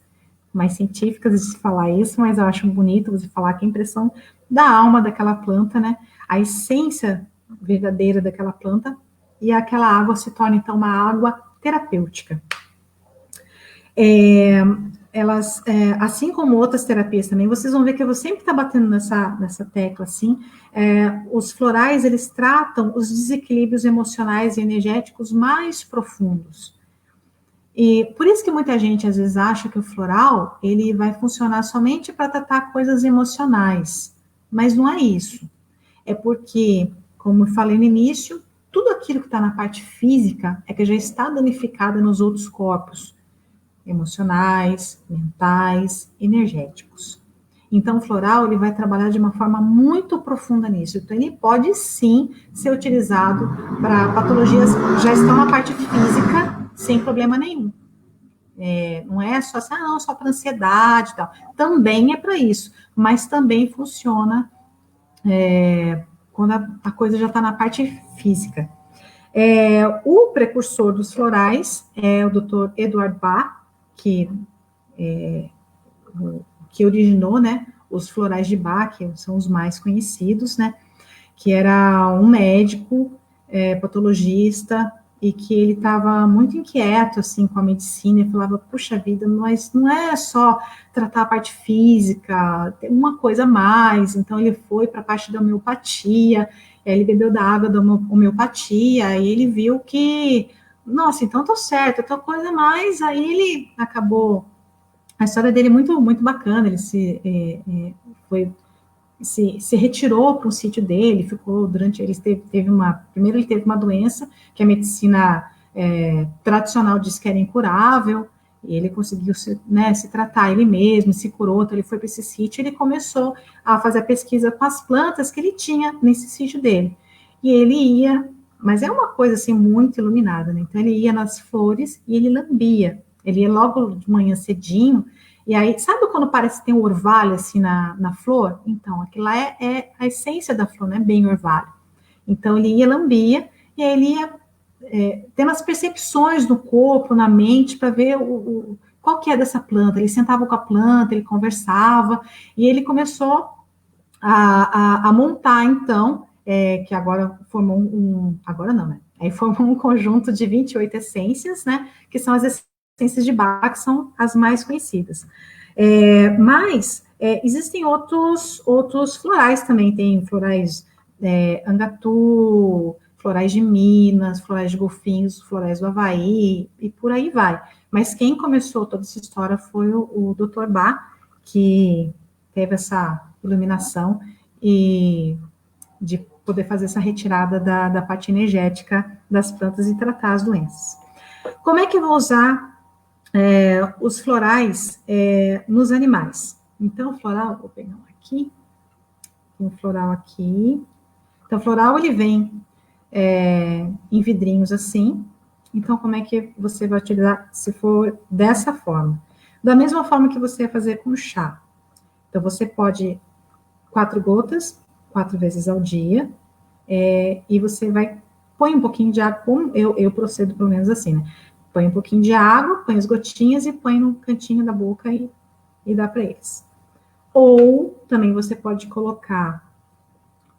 mais científicas de se falar isso, mas eu acho bonito você falar que a impressão da alma daquela planta, né? A essência verdadeira daquela planta, e aquela água se torna, então, uma água terapêutica. Elas, assim como outras terapias também, vocês vão ver que eu vou sempre estar batendo nessa tecla, assim, os florais, eles tratam os desequilíbrios emocionais e energéticos mais profundos. E por isso que muita gente, às vezes, acha que o floral, ele vai funcionar somente para tratar coisas emocionais, mas não é isso. É porque, como eu falei no início, tudo aquilo que está na parte física é que já está danificada nos outros corpos, emocionais, mentais, energéticos. Então, o floral, ele vai trabalhar de uma forma muito profunda nisso. Então, ele pode, sim, ser utilizado para patologias que já estão na parte física, sem problema nenhum. Não é só assim, não, só para ansiedade e tal. Também é para isso, mas também funciona quando a coisa já está na parte física. O precursor dos florais é o Dr. Eduard Bach, que originou, né, os florais de Bach, que são os mais conhecidos, né, que era um médico, patologista, e que ele estava muito inquieto, assim, com a medicina, e falava, puxa vida, mas não é só tratar a parte física, tem uma coisa a mais. Então, ele foi para a parte da homeopatia, ele bebeu da água da homeopatia, e ele viu que, nossa, então tô certo, outra coisa a mais. Aí ele acabou, a história dele é muito, muito bacana, ele se retirou para um sítio dele, ficou primeiro ele teve uma doença que a medicina tradicional diz que era incurável, e ele conseguiu se tratar ele mesmo, se curou, então ele foi para esse sítio, ele começou a fazer a pesquisa com as plantas que ele tinha nesse sítio dele. E ele ia, mas é uma coisa assim muito iluminada, né? Então ele ia nas flores e ele lambia. Ele ia logo de manhã cedinho, e aí, sabe quando parece que tem um orvalho assim na flor? Então, aquilo lá é a essência da flor, não é bem orvalho. Então ele ia, lambia, e aí ele ia tendo as percepções no corpo, na mente, para ver qual que é dessa planta. Ele sentava com a planta, ele conversava, e ele começou a montar, então, que agora formou agora não, né? Aí formou um conjunto de 28 essências, né? Que são as essências de Bach, que são as mais conhecidas. Mas existem outros florais também, tem florais Angatu, florais de Minas, florais de Golfinhos, florais do Havaí, e por aí vai. Mas quem começou toda essa história foi o Dr. Bach, que teve essa iluminação e de poder fazer essa retirada da parte energética das plantas e tratar as doenças. Como é que eu vou usar os florais nos animais? Então, o floral, vou pegar um aqui, tem um floral aqui. Então, o floral, ele vem em vidrinhos assim. Então, como é que você vai utilizar se for dessa forma? Da mesma forma que você vai fazer com chá. Então, você pode 4 gotas, 4 vezes ao dia, e você põe um pouquinho de água, como eu procedo pelo menos assim, né? Põe um pouquinho de água, põe as gotinhas e põe no cantinho da boca e dá para eles. Ou também você pode colocar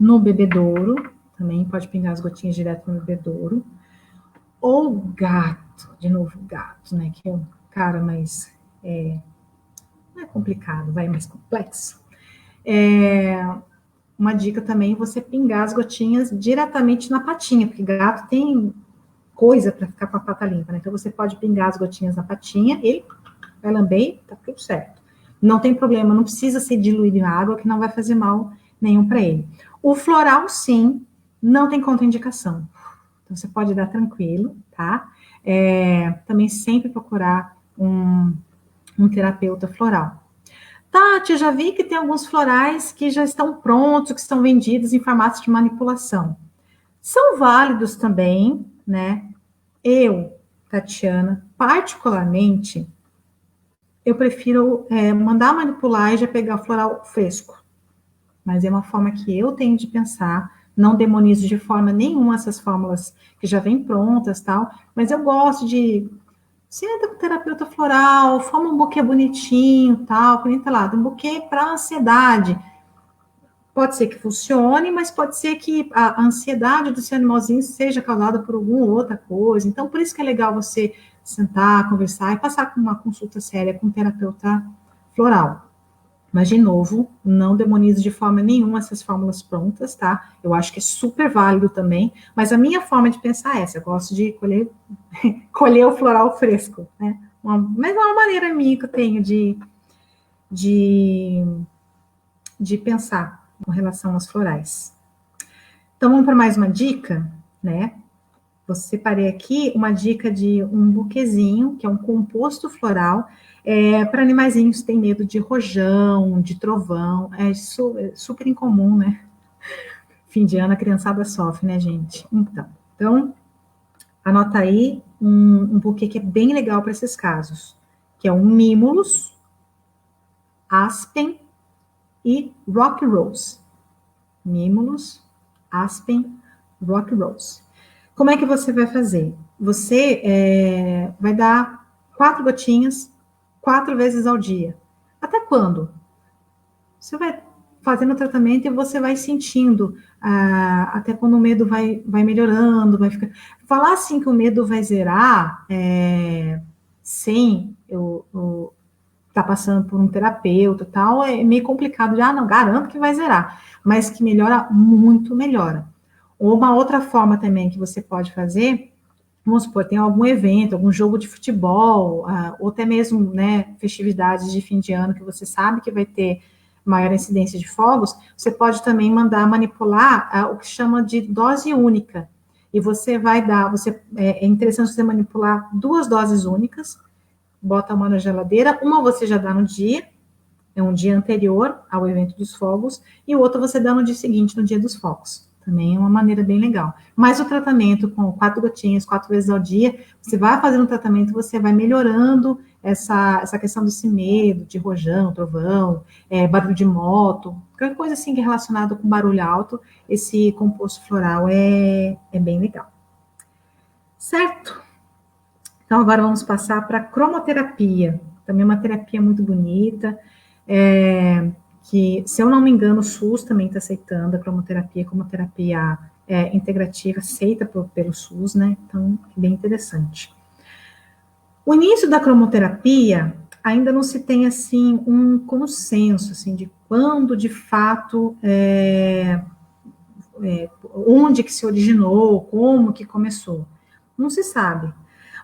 no bebedouro, também pode pingar as gotinhas direto no bebedouro. Ou gato, de novo gato, né? Que é um cara mais não é complicado, vai mais complexo. Uma dica também, você pingar as gotinhas diretamente na patinha, porque gato tem coisa para ficar com a pata limpa, né? Então você pode pingar as gotinhas na patinha, ele vai lamber, tá tudo certo. Não tem problema, não precisa ser diluído em água, que não vai fazer mal nenhum para ele. O floral, sim, não tem contraindicação. Então você pode dar tranquilo, tá? Também sempre procurar um terapeuta floral. Tati, eu já vi que tem alguns florais que já estão prontos, que estão vendidos em farmácias de manipulação. São válidos também, né? Eu, Tatiana, particularmente, eu prefiro mandar manipular e já pegar o floral fresco. Mas é uma forma que eu tenho de pensar, não demonizo de forma nenhuma essas fórmulas que já vêm prontas, tal, mas eu gosto de senta com terapeuta floral, forma um buquê bonitinho, tal, tá lá, um buquê para ansiedade. Pode ser que funcione, mas pode ser que a ansiedade do seu animalzinho seja causada por alguma outra coisa. Então, por isso que é legal você sentar, conversar e passar com uma consulta séria com um terapeuta floral. Mas, de novo, não demonizo de forma nenhuma essas fórmulas prontas, tá? Eu acho que é super válido também, mas a minha forma de pensar é essa, eu gosto de colher o floral fresco, né? Mas é uma maneira minha que eu tenho de pensar com relação aos florais. Então, vamos para mais uma dica, né? Eu separei aqui uma dica de um buquezinho, que é um composto floral, para animaizinhos que têm medo de rojão, de trovão. É super incomum, né? Fim de ano a criançada sofre, né, gente? Então anota aí um buquê que é bem legal para esses casos, que é um Mimulus, Aspen e Rock Rose. Mimulus, Aspen, Rock Rose. Como é que você vai fazer? Você vai dar 4 gotinhas, 4 vezes ao dia. Até quando? Você vai fazendo o tratamento e você vai sentindo, até quando o medo vai melhorando, vai ficar... Falar assim que o medo vai zerar, sem eu tá passando por um terapeuta e tal, é meio complicado. Não, garanto que vai zerar. Mas que melhora muito, melhora. Ou uma outra forma também que você pode fazer, vamos supor, tem algum evento, algum jogo de futebol, ou até mesmo, né, festividades de fim de ano que você sabe que vai ter maior incidência de fogos, você pode também mandar manipular o que chama de dose única, e você vai dar, é interessante você manipular 2 doses únicas, bota uma na geladeira, uma você já dá no dia, é um dia anterior ao evento dos fogos, e o outro você dá no dia seguinte, no dia dos fogos. Também é uma maneira bem legal. Mas o tratamento com 4 gotinhas, 4 vezes ao dia, você vai fazendo o tratamento, você vai melhorando essa questão desse medo, de rojão, trovão, barulho de moto, qualquer coisa assim que é relacionada com barulho alto, esse composto floral é bem legal. Certo? Então, agora vamos passar para a cromoterapia. Também é uma terapia muito bonita, que, se eu não me engano, o SUS também está aceitando a cromoterapia como terapia integrativa, aceita pelo SUS, né? Então, é bem interessante. O início da cromoterapia, ainda não se tem, assim, um consenso, assim, de quando, de fato, onde que se originou, como que começou. Não se sabe.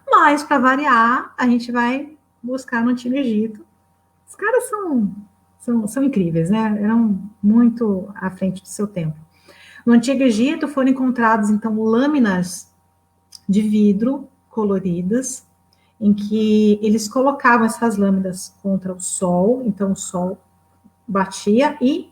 Mas, para variar, a gente vai buscar no Antigo Egito. Os caras são incríveis, né? Eram muito à frente do seu tempo. No Antigo Egito foram encontradas, então, lâminas de vidro coloridas, em que eles colocavam essas lâminas contra o sol, então o sol batia e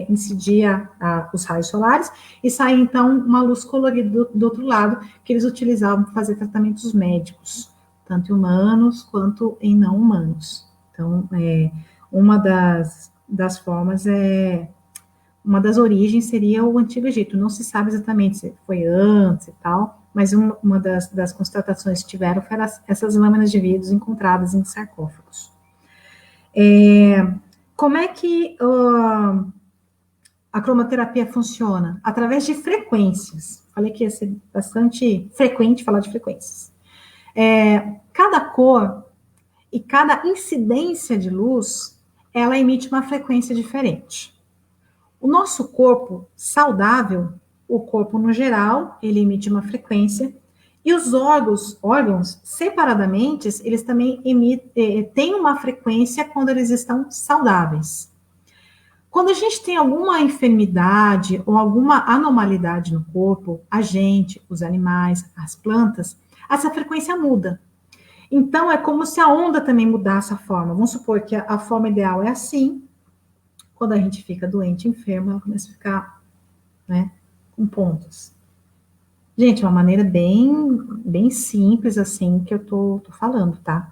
incidia os raios solares, e saía, então, uma luz colorida do outro lado, que eles utilizavam para fazer tratamentos médicos, tanto em humanos quanto em não humanos. Então, uma das formas uma das origens seria o Antigo Egito. Não se sabe exatamente se foi antes e tal, mas uma das constatações que tiveram foram essas lâminas de vidro encontradas em sarcófagos. Como é que a cromoterapia funciona? Através de frequências. Falei que ia ser bastante frequente falar de frequências. Cada cor e cada incidência de luz, ela emite uma frequência diferente. O nosso corpo saudável, o corpo no geral, ele emite uma frequência, e os órgãos separadamente, eles também têm uma frequência quando eles estão saudáveis. Quando a gente tem alguma enfermidade ou alguma anormalidade no corpo, a gente, os animais, as plantas, essa frequência muda. Então, é como se a onda também mudasse a forma. Vamos supor que a forma ideal é assim. Quando a gente fica doente, enfermo, ela começa a ficar, né, com pontos. Gente, uma maneira bem simples, assim, que eu tô falando, tá?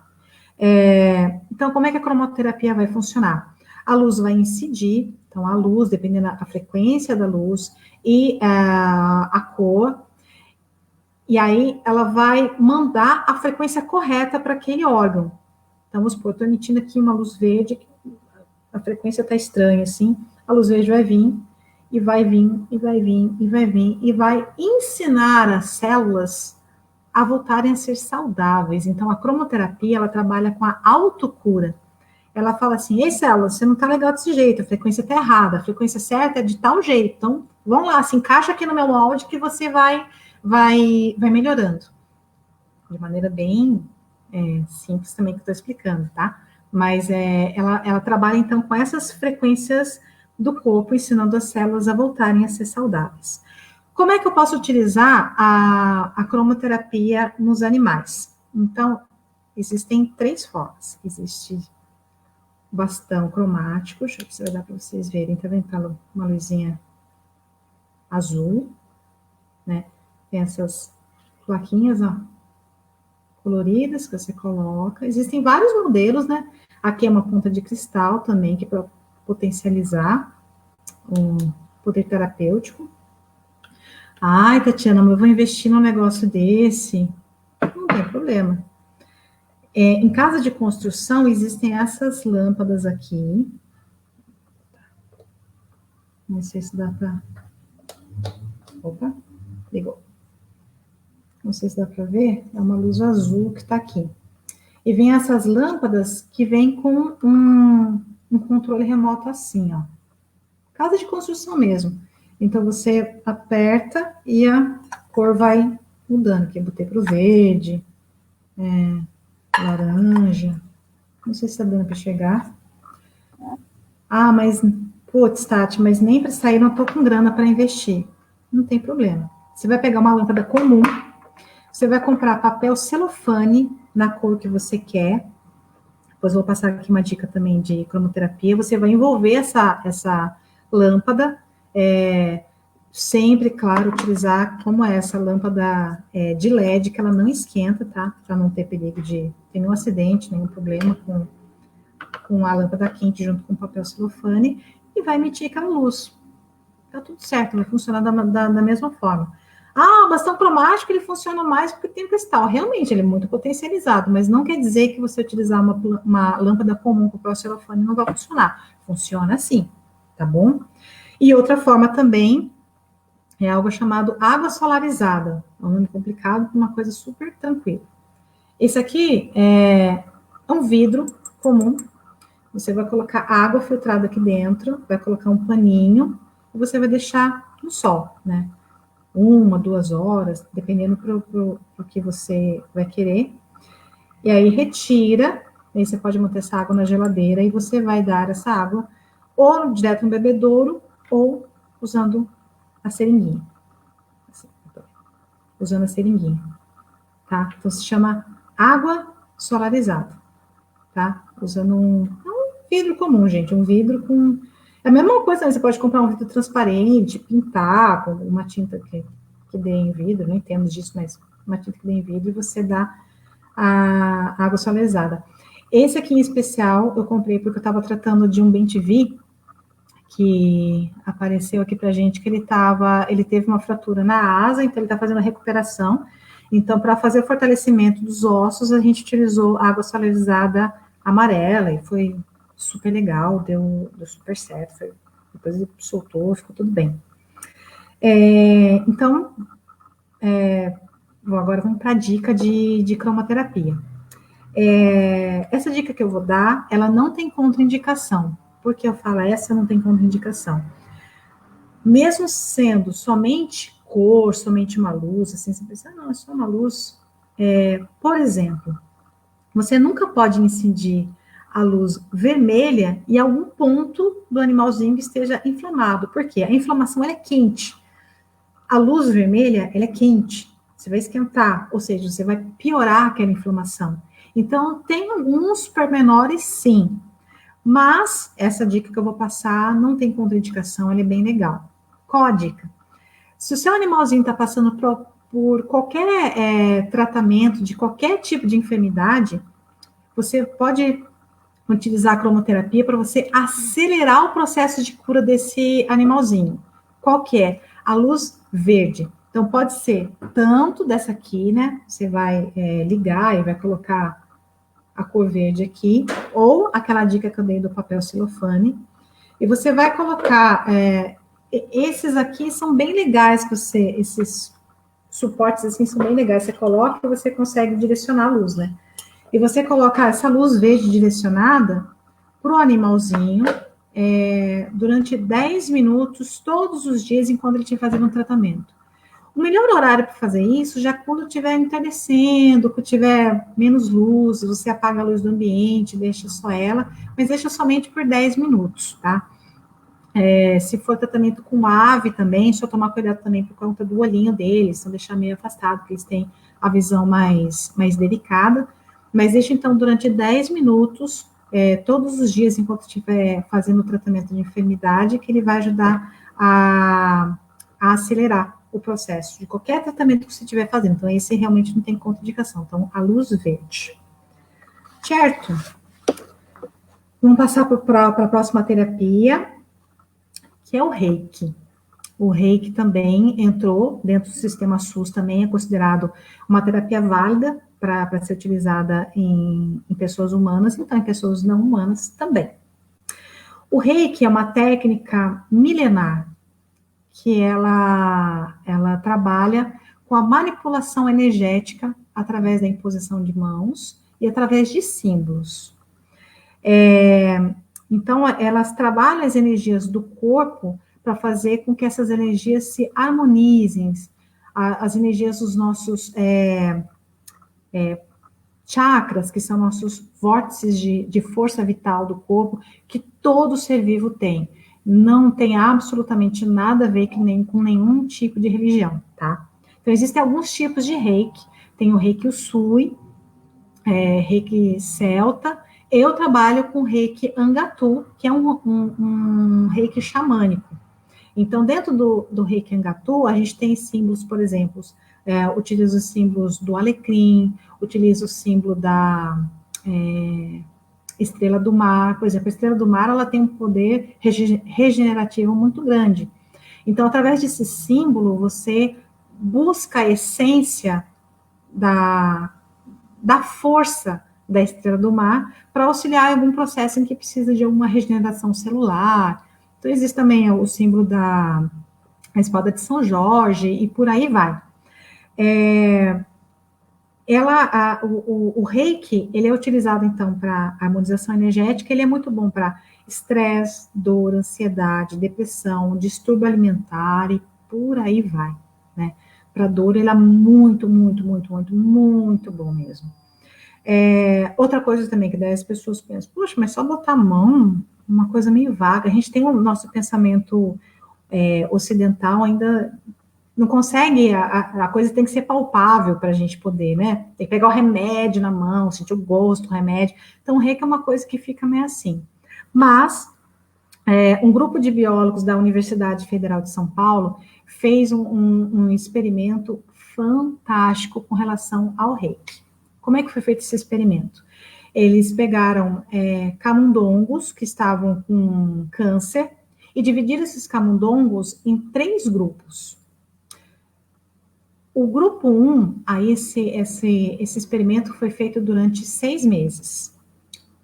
Então, como é que a cromoterapia vai funcionar? A luz vai incidir, então a luz, dependendo da frequência da luz e a cor, e aí ela vai mandar a frequência correta para aquele órgão. Então, vamos supor, eu estou emitindo aqui uma luz verde, a frequência está estranha, assim, a luz verde vai vir, e vai vir, e vai vir, e vai vir, e vai ensinar as células a voltarem a ser saudáveis. Então, a cromoterapia, ela trabalha com a autocura. Ela fala assim, ei, célula, você não está legal desse jeito, a frequência está errada, a frequência certa é de tal jeito, então, vamos lá, se encaixa aqui no meu molde que você vai melhorando. De maneira bem simples também que eu estou explicando, tá? Mas ela trabalha, então, com essas frequências do corpo, ensinando as células a voltarem a ser saudáveis. Como é que eu posso utilizar a cromoterapia nos animais? Então, existem 3 formas. Existe o bastão cromático, deixa eu ver se vai dar para vocês verem, tá vendo? Tá uma luzinha azul, né? Tem essas plaquinhas, ó, coloridas que você coloca. Existem vários modelos, né? Aqui é uma ponta de cristal também, que é para potencializar o poder terapêutico. Ai, Tatiana, mas eu vou investir num negócio desse. Não tem problema. Em casa de construção, existem essas lâmpadas aqui. Não sei se dá para... Opa, ligou. Não sei se dá para ver. É uma luz azul que está aqui. E vem essas lâmpadas que vem com um controle remoto assim, ó. Casa de construção mesmo. Então, você aperta e a cor vai mudando. Aqui eu botei para o verde, laranja. Não sei se está dando para chegar. Ah, mas, putz, Tati, mas nem para sair não estou com grana para investir. Não tem problema. Você vai pegar uma lâmpada comum, você vai comprar papel celofane na cor que você quer. Depois eu vou passar aqui uma dica também de cromoterapia. Você vai envolver essa lâmpada, sempre, claro, utilizar como essa lâmpada de LED, que ela não esquenta, tá? Para não ter perigo de ter nenhum acidente, nenhum problema com a lâmpada quente junto com o papel celofane, e vai emitir aquela luz. Tá tudo certo, vai funcionar da mesma forma. Ah, o bastão cromático ele funciona mais porque tem cristal. Realmente, ele é muito potencializado, mas não quer dizer que você utilizar uma lâmpada comum com papel celofane não vai funcionar. Funciona sim, tá bom? E outra forma também é algo chamado água solarizada. É um nome complicado, uma coisa super tranquila. Esse aqui é um vidro comum. Você vai colocar água filtrada aqui dentro, vai colocar um paninho e você vai deixar no sol, né? 1, 2 horas, dependendo do que você vai querer. E aí retira, aí você pode manter essa água na geladeira e você vai dar essa água ou direto no bebedouro ou usando a seringuinha. Assim, usando a seringuinha, tá? Então se chama água solarizada, tá? Usando um vidro comum, gente, um vidro com... É a mesma coisa, né? Você pode comprar um vidro transparente, pintar com uma tinta que dê em vidro, não entendo disso, mas uma tinta que dê em vidro, e você dá a água solarizada. Esse aqui em especial eu comprei porque eu estava tratando de um bem-te-vi que apareceu aqui pra gente, que ele teve uma fratura na asa, então ele está fazendo a recuperação. Então, para fazer o fortalecimento dos ossos, a gente utilizou água solarizada amarela, e foi super legal, deu super certo, depois ele soltou, ficou tudo bem. Então, agora vamos para a dica de cromoterapia. Essa dica que eu vou dar, ela não tem contraindicação. Por que eu falo essa não tem contraindicação? Mesmo sendo somente cor, somente uma luz, assim, você pensa, não, é só uma luz. Por exemplo, você nunca pode incidir a luz vermelha em algum ponto do animalzinho que esteja inflamado. Por quê? A inflamação ela é quente. A luz vermelha, ela é quente. Você vai esquentar, ou seja, você vai piorar aquela inflamação. Então, tem alguns pormenores, sim. Mas, essa dica que eu vou passar não tem contraindicação, ela é bem legal. Qual a dica? Se o seu animalzinho está passando por qualquer tratamento, de qualquer tipo de enfermidade, você pode utilizar a cromoterapia para você acelerar o processo de cura desse animalzinho. Qual que é? A luz verde. Então, pode ser tanto dessa aqui, né? Você vai ligar e vai colocar a cor verde aqui, ou aquela dica que eu dei do papel celofane. E você vai colocar... esses aqui são bem legais, esses suportes assim são bem legais. Você coloca e você consegue direcionar a luz, né? E você coloca essa luz verde direcionada para o animalzinho durante 10 minutos, todos os dias, enquanto ele estiver fazendo um tratamento. O melhor horário para fazer isso, já quando estiver entardecendo, quando tiver menos luz, você apaga a luz do ambiente, deixa só ela, mas deixa somente por 10 minutos, tá? Se for tratamento com ave também, só tomar cuidado também por conta do olhinho deles, não deixar meio afastado, porque eles têm a visão mais delicada. Mas deixa, então, durante 10 minutos, todos os dias, enquanto estiver fazendo o tratamento de enfermidade, que ele vai ajudar a acelerar o processo de qualquer tratamento que você estiver fazendo. Então, esse realmente não tem contraindicação. Então, a luz verde. Certo? Vamos passar para a próxima terapia, que é o Reiki. O Reiki também entrou dentro do sistema SUS, também é considerado uma terapia válida para ser utilizada em pessoas humanas, então em pessoas não humanas também. O Reiki é uma técnica milenar, que ela trabalha com a manipulação energética através da imposição de mãos e através de símbolos. Então, elas trabalham as energias do corpo para fazer com que essas energias se harmonizem, as energias dos nossos chakras, que são nossos vórtices de força vital do corpo, que todo ser vivo tem. não tem absolutamente nada a ver com nenhum tipo de religião, tá? Então, existem alguns tipos de reiki. Tem o reiki Usui, reiki celta. Eu trabalho com reiki Angatu, que é um reiki xamânico. Então, dentro do reiki Angatu, a gente tem símbolos, por exemplo, utiliza os símbolos do alecrim, utiliza o símbolo da estrela do mar. Por exemplo, a estrela do mar, ela tem um poder regenerativo muito grande. Então, através desse símbolo, você busca a essência da força da estrela do mar para auxiliar em algum processo em que precisa de alguma regeneração celular. Então, existe também o símbolo da espada de São Jorge e por aí vai. O reiki, ele é utilizado, então, para harmonização energética, ele é muito bom para estresse, dor, ansiedade, depressão, distúrbio alimentar e por aí vai, né? Para dor, ele é muito, muito, muito, muito, muito bom mesmo. Outra coisa também que daí as pessoas pensam, poxa, mas só botar a mão, uma coisa meio vaga. A gente tem o nosso pensamento ocidental ainda não consegue, a coisa tem que ser palpável para a gente poder, né? Tem que pegar o remédio na mão, sentir o gosto do remédio. Então, o reiki é uma coisa que fica meio assim. Mas, um grupo de biólogos da Universidade Federal de São Paulo fez um experimento fantástico com relação ao reiki. Como é que foi feito esse experimento? Eles pegaram camundongos que estavam com câncer e dividiram esses camundongos em 3 grupos. O grupo 1, aí esse experimento foi feito durante 6 meses.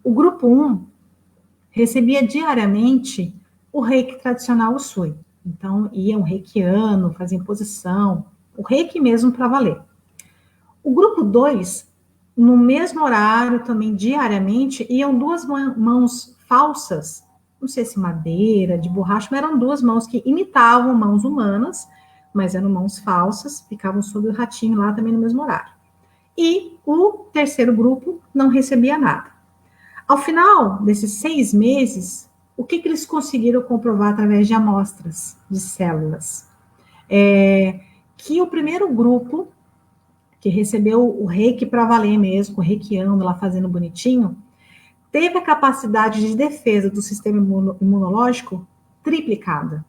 O grupo 1 recebia diariamente o reiki tradicional Usui. Então, ia um reikiano, fazia imposição, o reiki mesmo para valer. O grupo 2, no mesmo horário, também diariamente, iam 2 mãos falsas, não sei se madeira, de borracha, mas eram 2 mãos que imitavam mãos humanas, mas eram mãos falsas, ficavam sob o ratinho lá também no mesmo horário. E o terceiro grupo não recebia nada. Ao final desses 6 meses, o que eles conseguiram comprovar através de amostras de células? Que o primeiro grupo, que recebeu o reiki para valer mesmo, o reikiano lá fazendo bonitinho, teve a capacidade de defesa do sistema imunológico triplicada.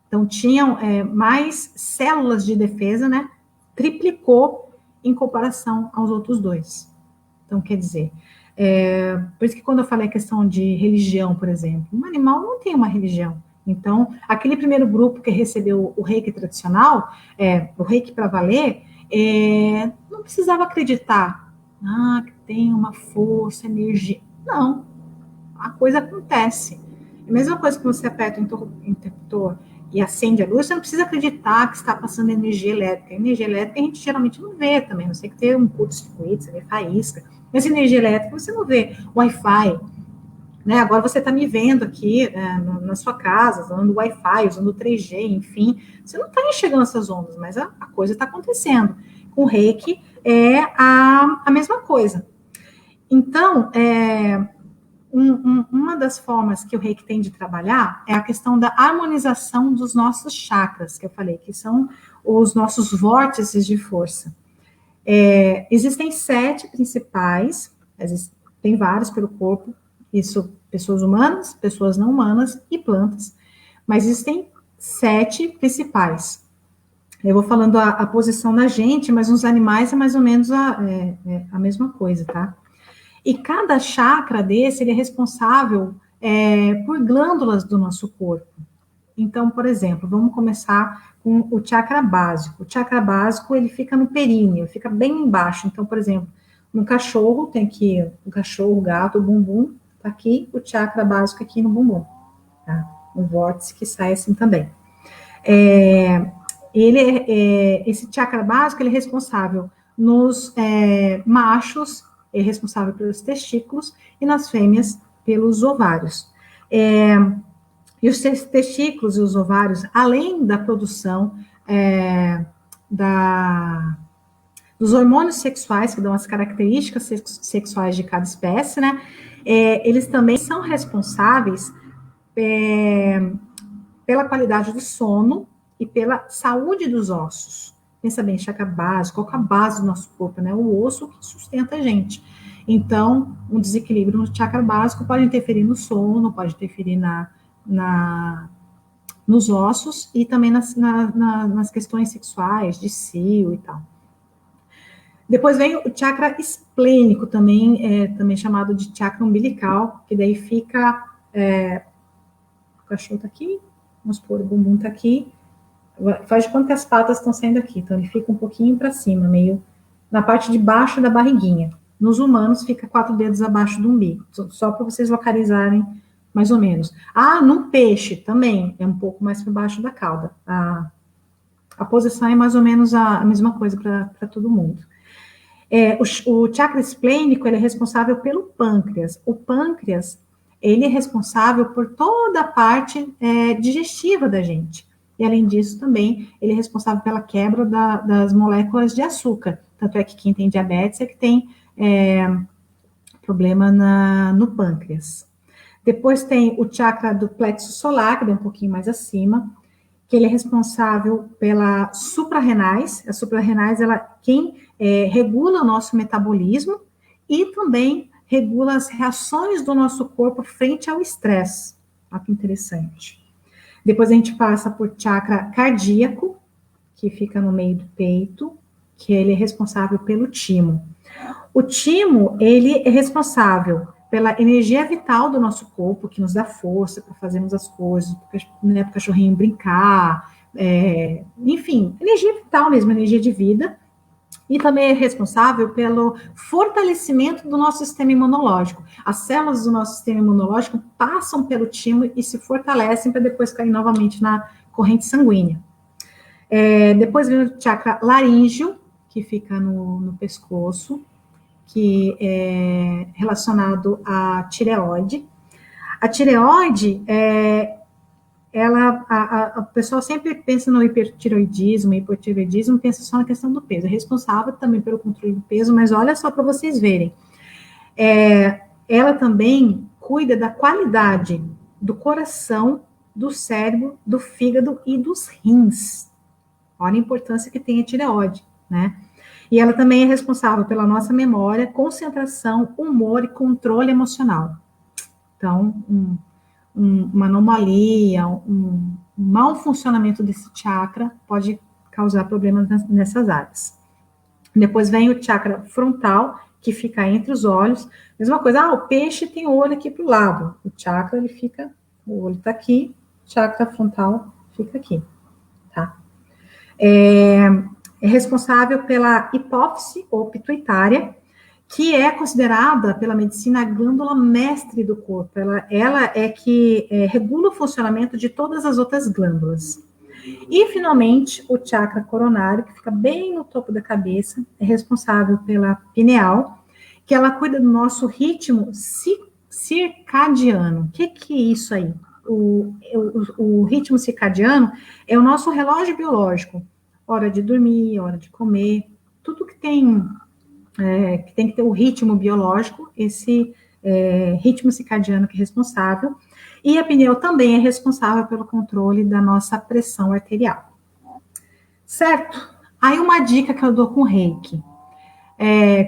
Então, tinham mais células de defesa, né? Triplicou em comparação aos outros 2. Então, quer dizer, por isso que quando eu falei a questão de religião, por exemplo, um animal não tem uma religião. Então, aquele primeiro grupo que recebeu o reiki tradicional, o reiki para valer, não precisava acreditar que tem uma força, energia. Não, a coisa acontece. É a mesma coisa que você aperta o interruptor e acende a luz, você não precisa acreditar que está passando energia elétrica. Energia elétrica a gente geralmente não vê também, você tem que ter um curto-circuito, você vê faísca. Mas energia elétrica você não vê Wi-Fi, né? Agora você está me vendo aqui na sua casa, usando Wi-Fi, usando 3G, enfim. Você não está enxergando essas ondas, mas a coisa está acontecendo. Com o reiki é a mesma coisa. Então, uma das formas que o reiki tem de trabalhar é a questão da harmonização dos nossos chakras, que eu falei, que são os nossos vórtices de força. Existem 7 principais, tem vários pelo corpo, isso, pessoas humanas, pessoas não humanas e plantas, mas existem 7 principais. Eu vou falando a posição da gente, mas nos animais é mais ou menos a mesma coisa, tá? E cada chakra desse, ele é responsável por glândulas do nosso corpo. Então, por exemplo, vamos começar com o chakra básico. O chakra básico, ele fica no períneo, fica bem embaixo. Então, por exemplo, no cachorro, tem aqui o cachorro, o gato, o bumbum, tá aqui o chakra básico aqui no bumbum, tá? Um vórtice que sai assim também. Esse chakra básico, ele é responsável nos machos, é responsável pelos testículos, e nas fêmeas, pelos ovários. E os testículos e os ovários, além da produção dos hormônios sexuais, que dão as características sexuais de cada espécie, né? Eles também são responsáveis pela qualidade do sono e pela saúde dos ossos. Pensa bem, chakra básico, qual é a base do nosso corpo, né? O osso que sustenta a gente. Então, um desequilíbrio no chakra básico pode interferir no sono, pode interferir nos ossos e também nas questões sexuais, de cio e tal. Depois vem o chakra esplênico, também chamado de chakra umbilical, que daí fica... o cachorro tá aqui, vamos supor, o bumbum tá aqui, faz de conta que as patas estão saindo aqui, então ele fica um pouquinho para cima, meio na parte de baixo da barriguinha. Nos humanos fica 4 dedos abaixo do umbigo, só para vocês localizarem mais ou menos. No peixe também é um pouco mais para baixo da cauda. A posição é mais ou menos a mesma coisa para todo mundo. O chakra esplênico, ele é responsável pelo pâncreas. O pâncreas, ele é responsável por toda a parte digestiva da gente. E, além disso, também, ele é responsável pela quebra das moléculas de açúcar. Tanto é que quem tem diabetes é que tem problema no pâncreas. Depois tem o chakra do plexo solar, que é um pouquinho mais acima, que ele é responsável pela suprarrenais. A suprarrenais, quem regula o nosso metabolismo e também regula as reações do nosso corpo frente ao estresse. Olha que interessante. Depois a gente passa por chakra cardíaco, que fica no meio do peito, que ele é responsável pelo timo. O timo, ele é responsável pela energia vital do nosso corpo, que nos dá força para fazermos as coisas, para o cachorrinho brincar, enfim, energia vital mesmo, energia de vida. E também é responsável pelo fortalecimento do nosso sistema imunológico. As células do nosso sistema imunológico passam pelo timo e se fortalecem para depois cair novamente na corrente sanguínea. Depois vem o chakra laríngeo, que fica no pescoço, que é relacionado à tireoide. A tireoide, o pessoal sempre pensa no hipertireoidismo, hipotireoidismo, pensa só na questão do peso. É responsável também pelo controle do peso, mas olha só para vocês verem. Ela também cuida da qualidade do coração, do cérebro, do fígado e dos rins. Olha a importância que tem a tireoide, né? E ela também é responsável pela nossa memória, concentração, humor e controle emocional. Então, uma anomalia, um mau funcionamento desse chakra pode causar problemas nessas áreas. Depois vem o chakra frontal, que fica entre os olhos. Mesma coisa, o peixe tem o olho aqui para o lado. O chakra, o olho está aqui, o chakra frontal fica aqui, tá? É responsável pela hipófise ou pituitária, que é considerada pela medicina a glândula mestre do corpo. Ela é que regula o funcionamento de todas as outras glândulas. E, finalmente, o chakra coronário, que fica bem no topo da cabeça, é responsável pela pineal, que ela cuida do nosso ritmo circadiano. O que é isso aí? O ritmo circadiano é o nosso relógio biológico. Hora de dormir, hora de comer, tudo que tem que ter o ritmo biológico, esse ritmo circadiano que é responsável, e a pineal também é responsável pelo controle da nossa pressão arterial. Certo? Aí uma dica que eu dou com Reiki.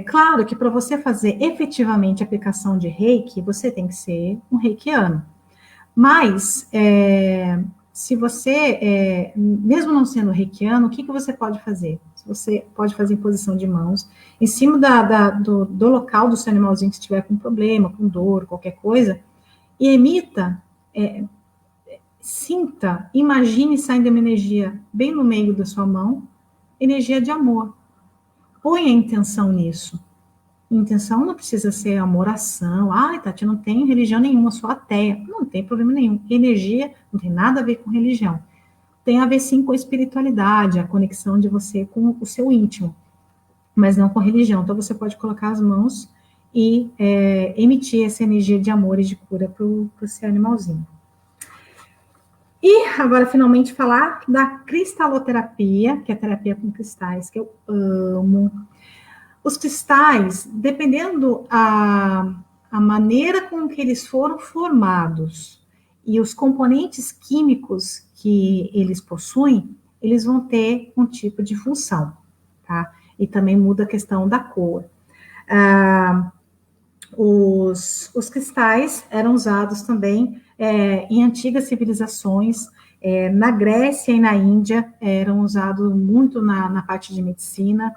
Claro que para você fazer efetivamente a aplicação de Reiki, você tem que ser um reikiano. Mas, se você, mesmo não sendo reikiano, o que você pode fazer? Você pode fazer em posição de mãos, em cima do local do seu animalzinho que estiver com problema, com dor, qualquer coisa, e emita, sinta, imagine saindo uma energia bem no meio da sua mão, energia de amor. Põe a intenção nisso. Intenção não precisa ser amoração. Tati, não tenho religião nenhuma, sou ateia. Não tem problema nenhum. Energia não tem nada a ver com religião. Tem a ver, sim, com a espiritualidade, a conexão de você com o seu íntimo, mas não com religião. Então, você pode colocar as mãos e emitir essa energia de amor e de cura para o seu animalzinho. E agora, finalmente, falar da cristaloterapia, que é a terapia com cristais, que eu amo. Os cristais, dependendo a maneira com que eles foram formados e os componentes químicos que eles possuem, eles vão ter um tipo de função, tá? E também muda a questão da cor. Os cristais eram usados também em antigas civilizações, na Grécia e na Índia, eram usados muito na parte de medicina,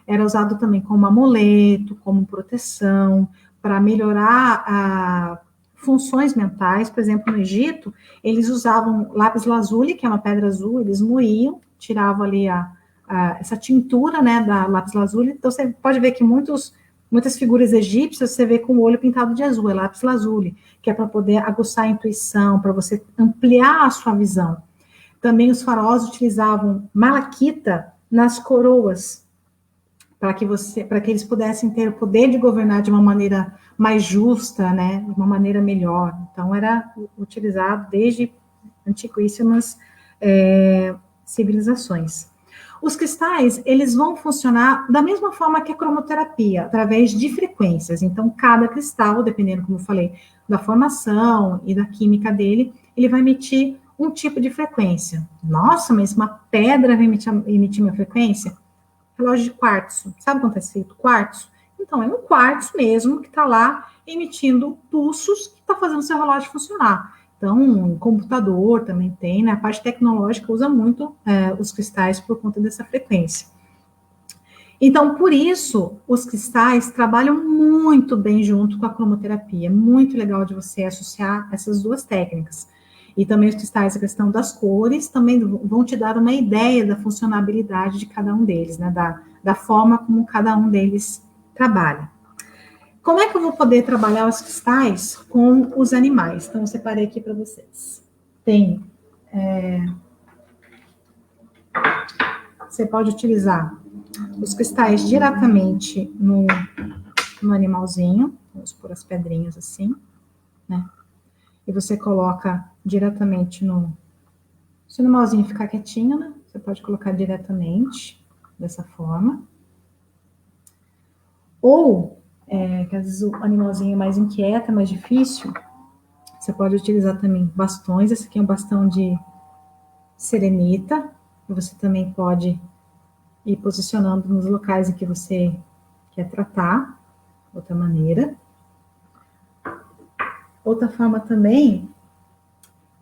era usado também como amuleto, como proteção, para melhorar funções mentais. Por exemplo, no Egito, eles usavam lápis lazuli, que é uma pedra azul, eles moíam, tiravam ali essa tintura, né, da lápis lazuli. Então, você pode ver que muitas figuras egípcias você vê com o olho pintado de azul, é lápis lazuli, que é para poder aguçar a intuição, para você ampliar a sua visão. Também os faraós utilizavam malaquita nas coroas, para que eles pudessem ter o poder de governar de uma maneira mais justa, né, de uma maneira melhor. Então, era utilizado desde antiquíssimas civilizações. Os cristais, eles vão funcionar da mesma forma que a cromoterapia, através de frequências. Então, cada cristal, dependendo, como eu falei, da formação e da química dele, ele vai emitir um tipo de frequência. Nossa, mas uma pedra vai emitir uma frequência? Relógio de quartzo. Sabe quanto é escrito quartzo? Então, é um quartzo mesmo que está lá emitindo pulsos que está fazendo o seu relógio funcionar. Então, um computador também tem, né? A parte tecnológica usa muito os cristais por conta dessa frequência. Então, por isso, os cristais trabalham muito bem junto com a cromoterapia. É muito legal de você associar essas duas técnicas. E também os cristais, a questão das cores, também vão te dar uma ideia da funcionalidade de cada um deles, né? Da forma como cada um deles trabalha. Como é que eu vou poder trabalhar os cristais com os animais? Então, eu separei aqui para vocês. Você pode utilizar os cristais diretamente no animalzinho. Vamos pôr as pedrinhas assim, né? E você coloca diretamente no... Se o animalzinho ficar quietinho, né? Você pode colocar diretamente, dessa forma. Ou, que às vezes o animalzinho é mais inquieto, é mais difícil, você pode utilizar também bastões. Esse aqui é um bastão de serenita. E você também pode ir posicionando nos locais em que você quer tratar. Outra maneira. Outra forma também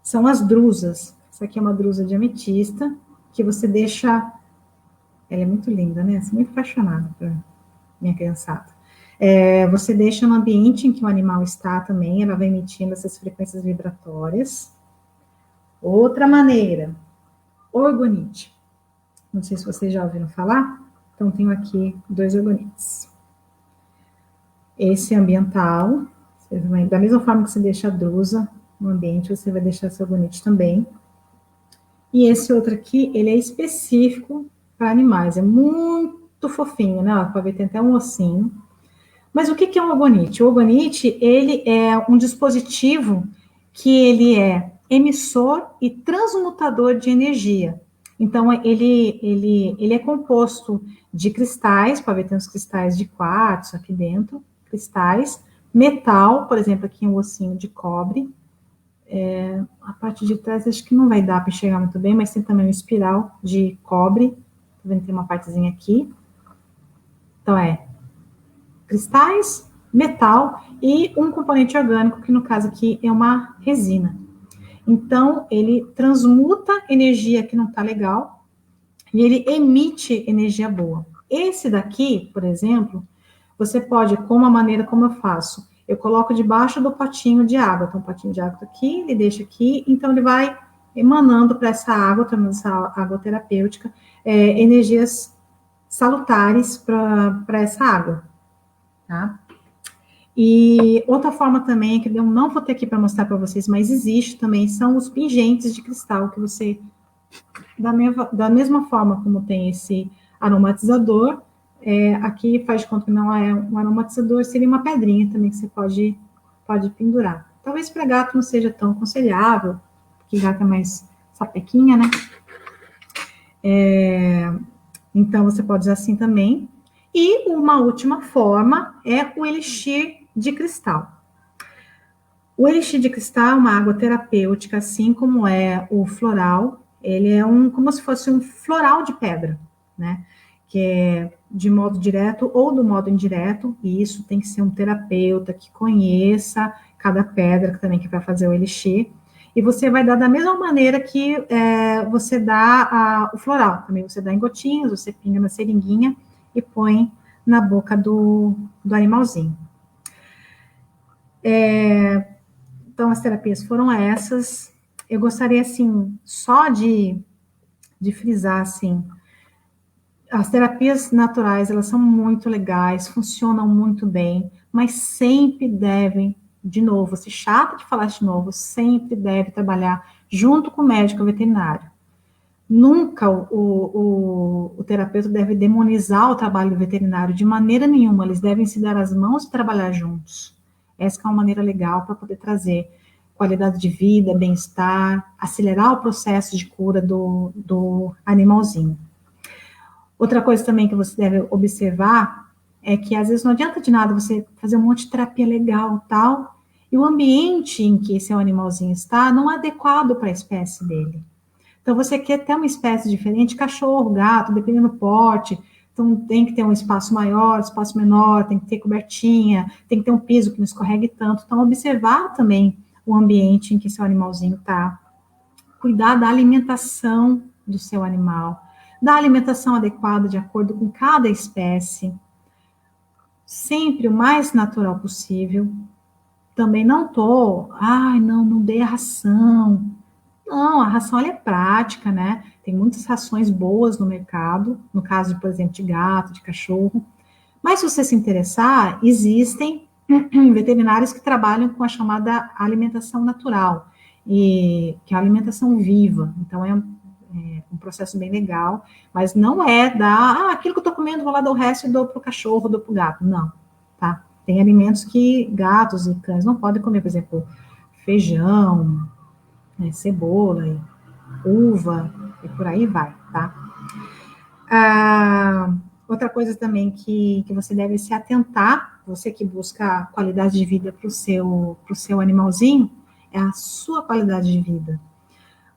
são as drusas. Essa aqui é uma drusa de ametista, que você deixa... Ela é muito linda, né? Sou muito apaixonada por minha criançada. Você deixa no ambiente em que o animal está também, ela vai emitindo essas frequências vibratórias. Outra maneira, orgonite. Não sei se vocês já ouviram falar. Então, tenho aqui 2 orgonites. Esse é ambiental. Da mesma forma que você deixa a drusa no ambiente, você vai deixar esse orgonite também. E esse outro aqui, ele é específico para animais. É muito fofinho, né? Ó, pode ver, tem até um ossinho. Mas o que é um orgonite? O orgonite, ele é um dispositivo que ele é emissor e transmutador de energia. Então, ele é composto de cristais, pode ver, tem uns cristais de quartzo aqui dentro, cristais, metal, por exemplo, aqui um ossinho de cobre. A parte de trás acho que não vai dar para enxergar muito bem, mas tem também um espiral de cobre. Tá vendo? Tem uma partezinha aqui. Então, cristais, metal e um componente orgânico, que no caso aqui é uma resina. Então, ele transmuta energia que não está legal e ele emite energia boa. Esse daqui, por exemplo, você pode, com a maneira como eu faço, eu coloco debaixo do potinho de água. Então, um potinho de água aqui, ele deixa aqui, então ele vai emanando para essa água, tornando essa água terapêutica, energias salutares para essa água. Tá? E outra forma também, que eu não vou ter aqui para mostrar para vocês, mas existe também, são os pingentes de cristal, que você, da mesma forma como tem esse aromatizador, aqui faz de conta que não é um aromatizador, seria uma pedrinha também que você pode pendurar. Talvez para gato não seja tão aconselhável, porque gato é mais sapequinha, né? Então, você pode usar assim também. E uma última forma é o elixir de cristal. O elixir de cristal é uma água terapêutica, assim como é o floral. Ele é como se fosse um floral de pedra, né? Que é de modo direto ou do modo indireto, e isso tem que ser um terapeuta que conheça cada pedra também que vai fazer o elixir. E você vai dar da mesma maneira que você dá o floral. Também você dá em gotinhas, você pinga na seringuinha e põe na boca do animalzinho. Então, as terapias foram essas. Eu gostaria, assim, só de frisar, assim, as terapias naturais, elas são muito legais, funcionam muito bem, mas sempre devem, de novo, se chato de falar de novo, sempre deve trabalhar junto com o médico veterinário. Nunca o terapeuta deve demonizar o trabalho veterinário de maneira nenhuma, eles devem se dar as mãos e trabalhar juntos. Essa é uma maneira legal para poder trazer qualidade de vida, bem-estar, acelerar o processo de cura do animalzinho. Outra coisa também que você deve observar é que às vezes não adianta de nada você fazer um monte de terapia legal tal, e o ambiente em que seu animalzinho está não é adequado para a espécie dele. Então, você quer ter uma espécie diferente, cachorro, gato, dependendo do porte. Então, tem que ter um espaço maior, espaço menor, tem que ter cobertinha, tem que ter um piso que não escorregue tanto. Então, observar também o ambiente em que seu animalzinho está. Cuidar da alimentação do seu animal, da alimentação adequada de acordo com cada espécie. Sempre o mais natural possível. Também não não dei a ração. Não, a ração é prática, né? Tem muitas rações boas no mercado, no caso, por exemplo, de gato, de cachorro. Mas se você se interessar, existem veterinários que trabalham com a chamada alimentação natural, que é a alimentação viva. Então, é um processo bem legal, mas não é aquilo que eu estou comendo, vou lá dar o resto e dou para o cachorro, dou para o gato. Não, tá? Tem alimentos que gatos e cães não podem comer, por exemplo, feijão, cebola, uva, e por aí vai, tá? Outra coisa também que você deve se atentar, você que busca qualidade de vida para o seu animalzinho, é a sua qualidade de vida.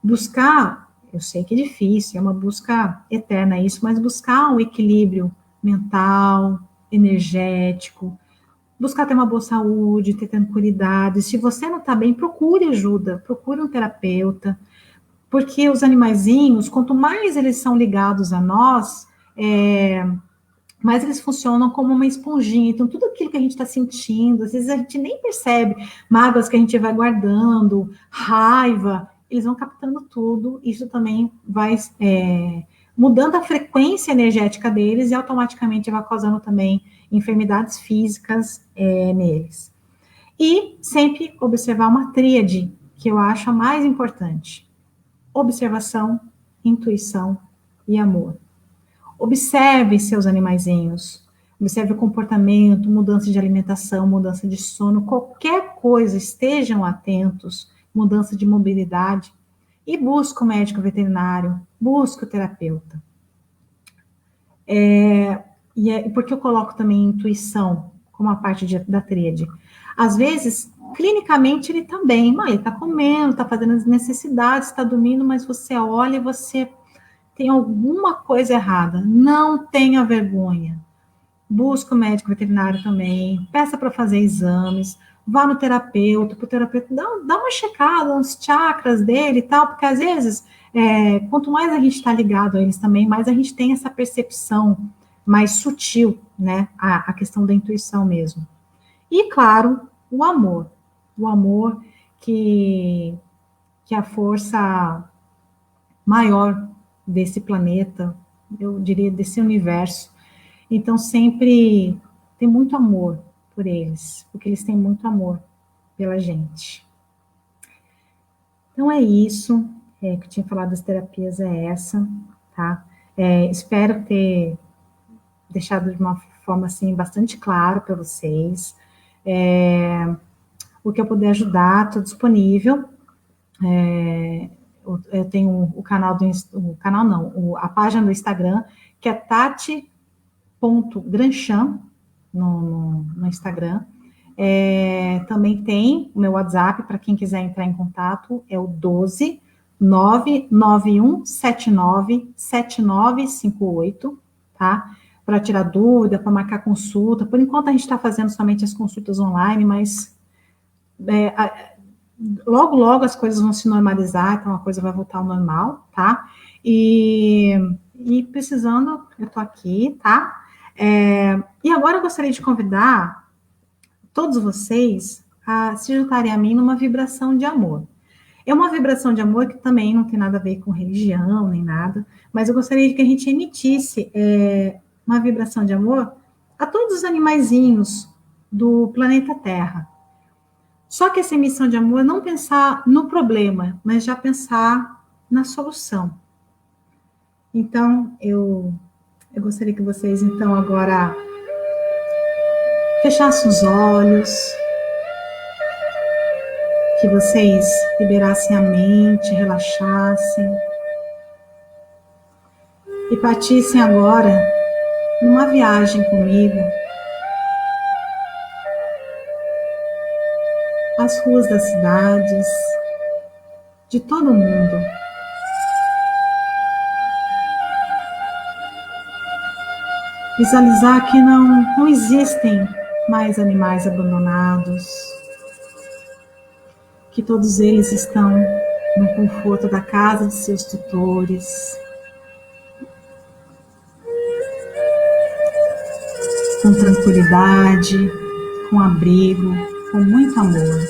Buscar, eu sei que é difícil, é uma busca eterna isso, mas buscar um equilíbrio mental, energético, buscar ter uma boa saúde, ter tranquilidade. Se você não está bem, procure ajuda, procure um terapeuta, porque os animaizinhos, quanto mais eles são ligados a nós, mais eles funcionam como uma esponjinha. Então, tudo aquilo que a gente está sentindo, às vezes a gente nem percebe, mágoas que a gente vai guardando, raiva, eles vão captando tudo. Isso também vai mudando a frequência energética deles e automaticamente vai causando também enfermidades físicas neles. E sempre observar uma tríade, que eu acho a mais importante. Observação, intuição e amor. Observe seus animaizinhos, observe o comportamento, mudança de alimentação, mudança de sono, qualquer coisa, estejam atentos, mudança de mobilidade, e busque o médico veterinário, busque o terapeuta. Porque eu coloco também intuição como a parte da tríade. Às vezes, clinicamente, ele está bem, ele está comendo, está fazendo as necessidades, está dormindo, mas você olha e você tem alguma coisa errada. Não tenha vergonha. Busque o médico veterinário também, peça para fazer exames, vá no terapeuta, para o terapeuta dá uma checada nos chakras dele e tal, porque às vezes, quanto mais a gente está ligado a eles também, mais a gente tem essa percepção mais sutil, né, a questão da intuição mesmo. E, claro, o amor que é a força maior desse planeta, eu diria, desse universo. Então, sempre tem muito amor por eles, porque eles têm muito amor pela gente. Então, é isso que eu tinha falado das terapias, é essa, tá? Espero ter deixado de uma forma, assim, bastante claro para vocês. O que eu puder ajudar, estou disponível. Eu tenho a página do Instagram, que é tati.granchan no Instagram. Também tem o meu WhatsApp, para quem quiser entrar em contato, é o 12 991797958, tá? Para tirar dúvida, para marcar consulta. Por enquanto a gente está fazendo somente as consultas online, mas logo, logo as coisas vão se normalizar, então a coisa vai voltar ao normal, tá? E precisando, eu estou aqui, tá? E agora eu gostaria de convidar todos vocês a se juntarem a mim numa vibração de amor. É uma vibração de amor que também não tem nada a ver com religião, nem nada, mas eu gostaria que a gente emitisse uma vibração de amor a todos os animaizinhos do planeta Terra. Só que essa emissão de amor não pensar no problema, mas já pensar na solução. Então, eu gostaria que vocês, então, agora fechassem os olhos, que vocês liberassem a mente, relaxassem e partissem agora numa viagem comigo às ruas das cidades, de todo o mundo. Visualizar que não existem mais animais abandonados, que todos eles estão no conforto da casa de seus tutores, com tranquilidade, com abrigo, com muito amor.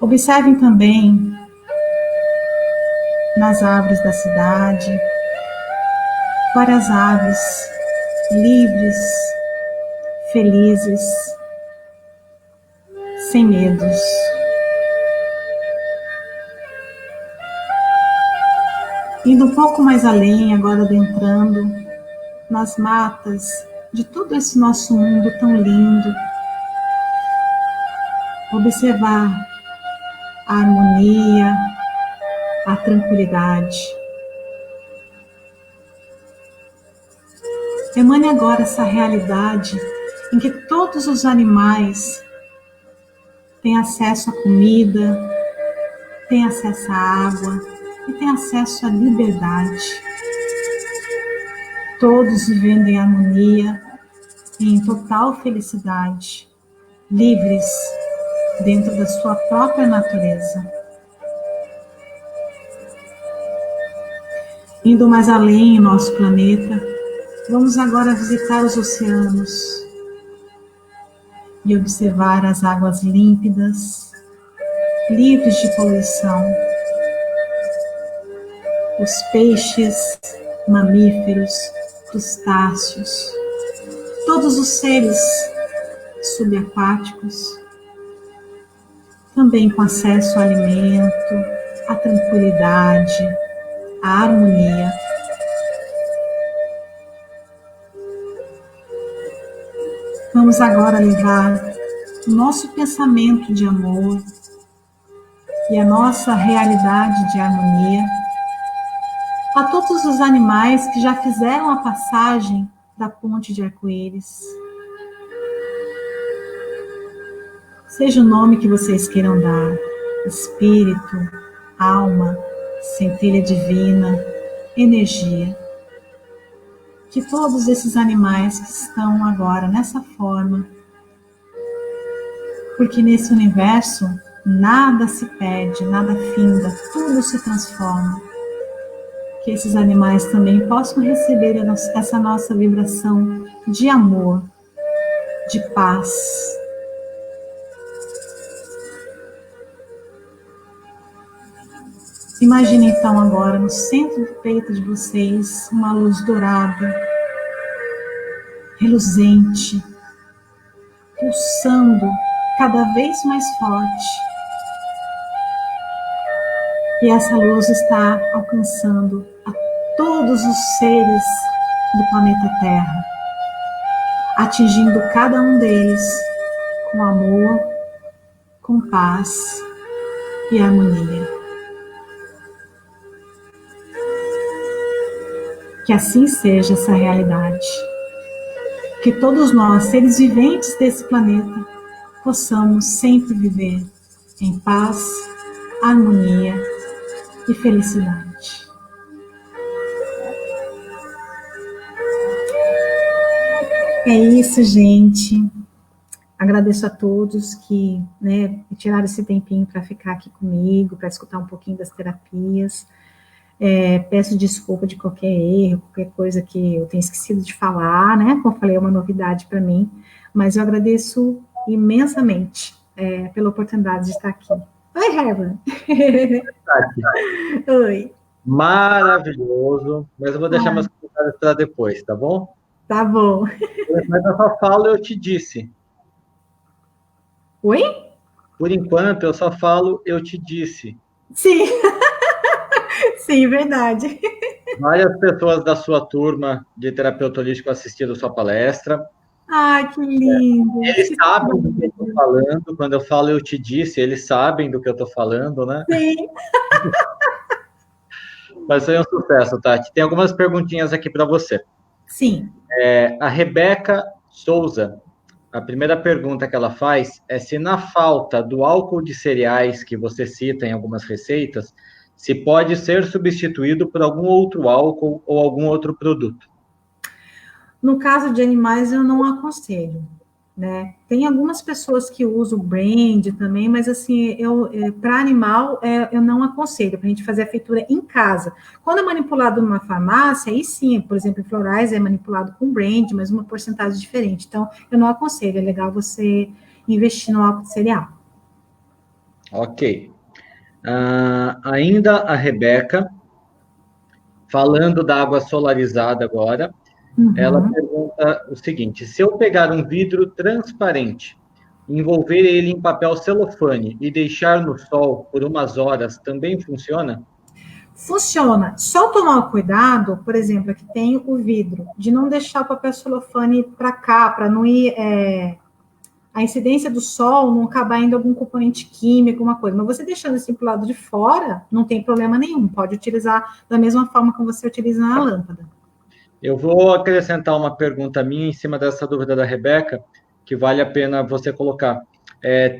Observem também nas árvores da cidade várias aves livres, felizes, sem medos. Indo um pouco mais além, agora adentrando nas matas de todo esse nosso mundo tão lindo, observar a harmonia, a tranquilidade. Emane agora essa realidade em que todos os animais têm acesso à comida, têm acesso à água e têm acesso à liberdade. Todos vivendo em harmonia e em total felicidade, livres dentro da sua própria natureza. Indo mais além em nosso planeta, vamos agora visitar os oceanos e observar as águas límpidas, livres de poluição, os peixes, mamíferos, crustáceos, todos os seres subaquáticos, também com acesso ao alimento, à tranquilidade, à harmonia. Vamos agora levar o nosso pensamento de amor e a nossa realidade de harmonia a todos os animais que já fizeram a passagem da ponte de arco-íris. Seja o nome que vocês queiram dar, espírito, alma, centelha divina, energia. Que todos esses animais que estão agora nessa forma, porque nesse universo nada se perde, nada finda, tudo se transforma. Que esses animais também possam receber essa nossa vibração de amor, de paz. Imagine então agora no centro do peito de vocês uma luz dourada, reluzente, pulsando cada vez mais forte. E essa luz está alcançando a todos os seres do planeta Terra, atingindo cada um deles com amor, com paz e harmonia. Que assim seja essa realidade. que todos nós, seres viventes desse planeta, possamos sempre viver em paz, harmonia e felicidade. É isso, gente. Agradeço a todos que, né, tiraram esse tempinho para ficar aqui comigo, para escutar um pouquinho das terapias. Peço desculpa de qualquer erro, qualquer coisa que eu tenha esquecido de falar, né? Como eu falei, é uma novidade para mim, mas eu agradeço imensamente pela oportunidade de estar aqui. Oi, Herbert. Oi. Maravilhoso, mas eu vou deixar meus comentários para depois, tá bom? Tá bom. Mas eu só falo, eu te disse. Oi? Por enquanto, eu só falo, eu te disse. Sim. Sim, verdade. Várias pessoas da sua turma de terapeuta holístico assistiram sua palestra. Ai, que lindo. Eles sabem do que eu estou falando. Quando eu falo eu te disse, eles sabem do que eu estou falando, né? Sim. Mas foi um sucesso, Tati. Tem algumas perguntinhas aqui para você. Sim. A Rebeca Souza, a primeira pergunta que ela faz é se na falta do álcool de cereais que você cita em algumas receitas, se pode ser substituído por algum outro álcool ou algum outro produto. No caso de animais, eu não aconselho, né? Tem algumas pessoas que usam brand também, mas assim, para animal, eu não aconselho, para a gente fazer a feitura em casa. Quando é manipulado numa farmácia, aí sim, por exemplo, em florais é manipulado com brand, mas uma porcentagem diferente. Então, eu não aconselho, é legal você investir no álcool de cereal. Ok. Ainda a Rebeca, falando da água solarizada agora, ela pergunta o seguinte: se eu pegar um vidro transparente, envolver ele em papel celofane e deixar no sol por umas horas, também funciona? Funciona. Só tomar cuidado, por exemplo, aqui tem o vidro, de não deixar o papel celofane para cá, para não ir a incidência do sol, não acabar indo algum componente químico, alguma coisa. Mas você deixando assim para o lado de fora, não tem problema nenhum. Pode utilizar da mesma forma como você utiliza na lâmpada. Eu vou acrescentar uma pergunta minha em cima dessa dúvida da Rebeca, que vale a pena você colocar.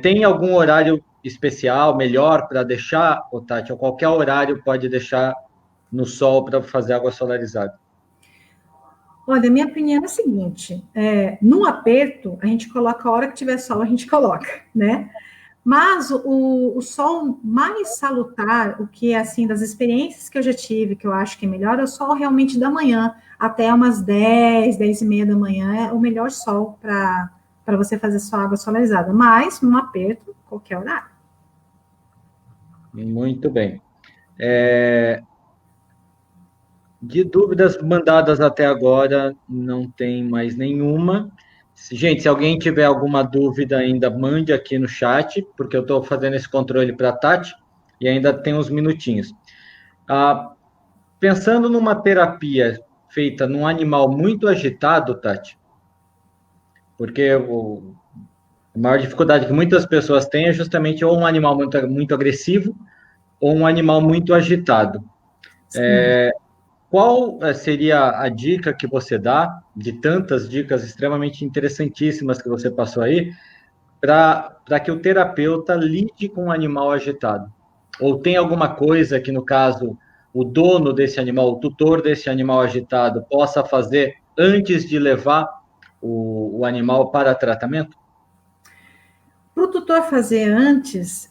Tem algum horário especial, melhor para deixar, Tati? Ou qualquer horário pode deixar no sol para fazer água solarizada? Olha, minha opinião é a seguinte: no aperto, a gente coloca a hora que tiver sol, a gente coloca, né? Mas o sol mais salutar, o que é assim, das experiências que eu já tive, que eu acho que é melhor, é o sol realmente da manhã, até umas 10, 10 e meia da manhã, é o melhor sol para você fazer sua água solarizada. Mas, no aperto, qualquer horário. Muito bem. De dúvidas mandadas até agora, não tem mais nenhuma. Gente, se alguém tiver alguma dúvida ainda, mande aqui no chat, porque eu estou fazendo esse controle para a Tati e ainda tem uns minutinhos. Pensando numa terapia feita num animal muito agitado, Tati, porque a maior dificuldade que muitas pessoas têm é justamente ou um animal muito agressivo ou um animal muito agitado. Qual seria a dica que você dá, de tantas dicas extremamente interessantíssimas que você passou aí, para que o terapeuta lide com um animal agitado? Ou tem alguma coisa que, no caso, o dono desse animal, o tutor desse animal agitado, possa fazer antes de levar o animal para tratamento? Para o tutor fazer antes,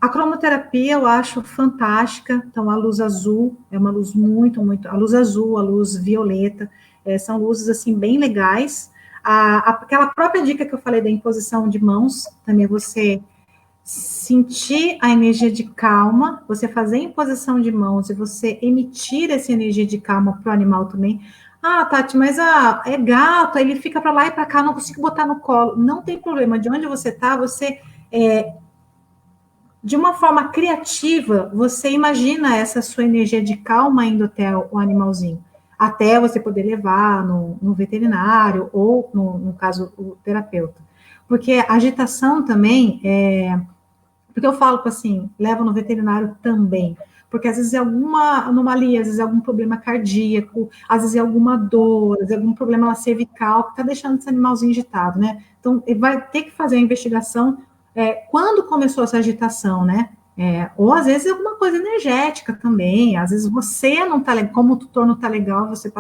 a cromoterapia eu acho fantástica. Então, a luz azul é uma luz muito, muito. A luz azul, a luz violeta, são luzes assim bem legais. Aquela própria dica que eu falei da imposição de mãos, também você sentir a energia de calma, você fazer a imposição de mãos e você emitir essa energia de calma para o animal também. Ah, Tati, mas é gato, aí ele fica para lá e para cá, não consigo botar no colo. Não tem problema, de onde você está, você, de uma forma criativa, você imagina essa sua energia de calma indo até o animalzinho, até você poder levar no veterinário ou, no caso, o terapeuta. Porque a agitação também porque eu falo assim, leva no veterinário também, porque às vezes é alguma anomalia, às vezes é algum problema cardíaco, às vezes é alguma dor, às vezes é algum problema cervical que está deixando esse animalzinho agitado, né? Então, ele vai ter que fazer a investigação quando começou essa agitação, né? Ou às vezes alguma coisa energética também, às vezes você não está legal, como o tutor não está legal, você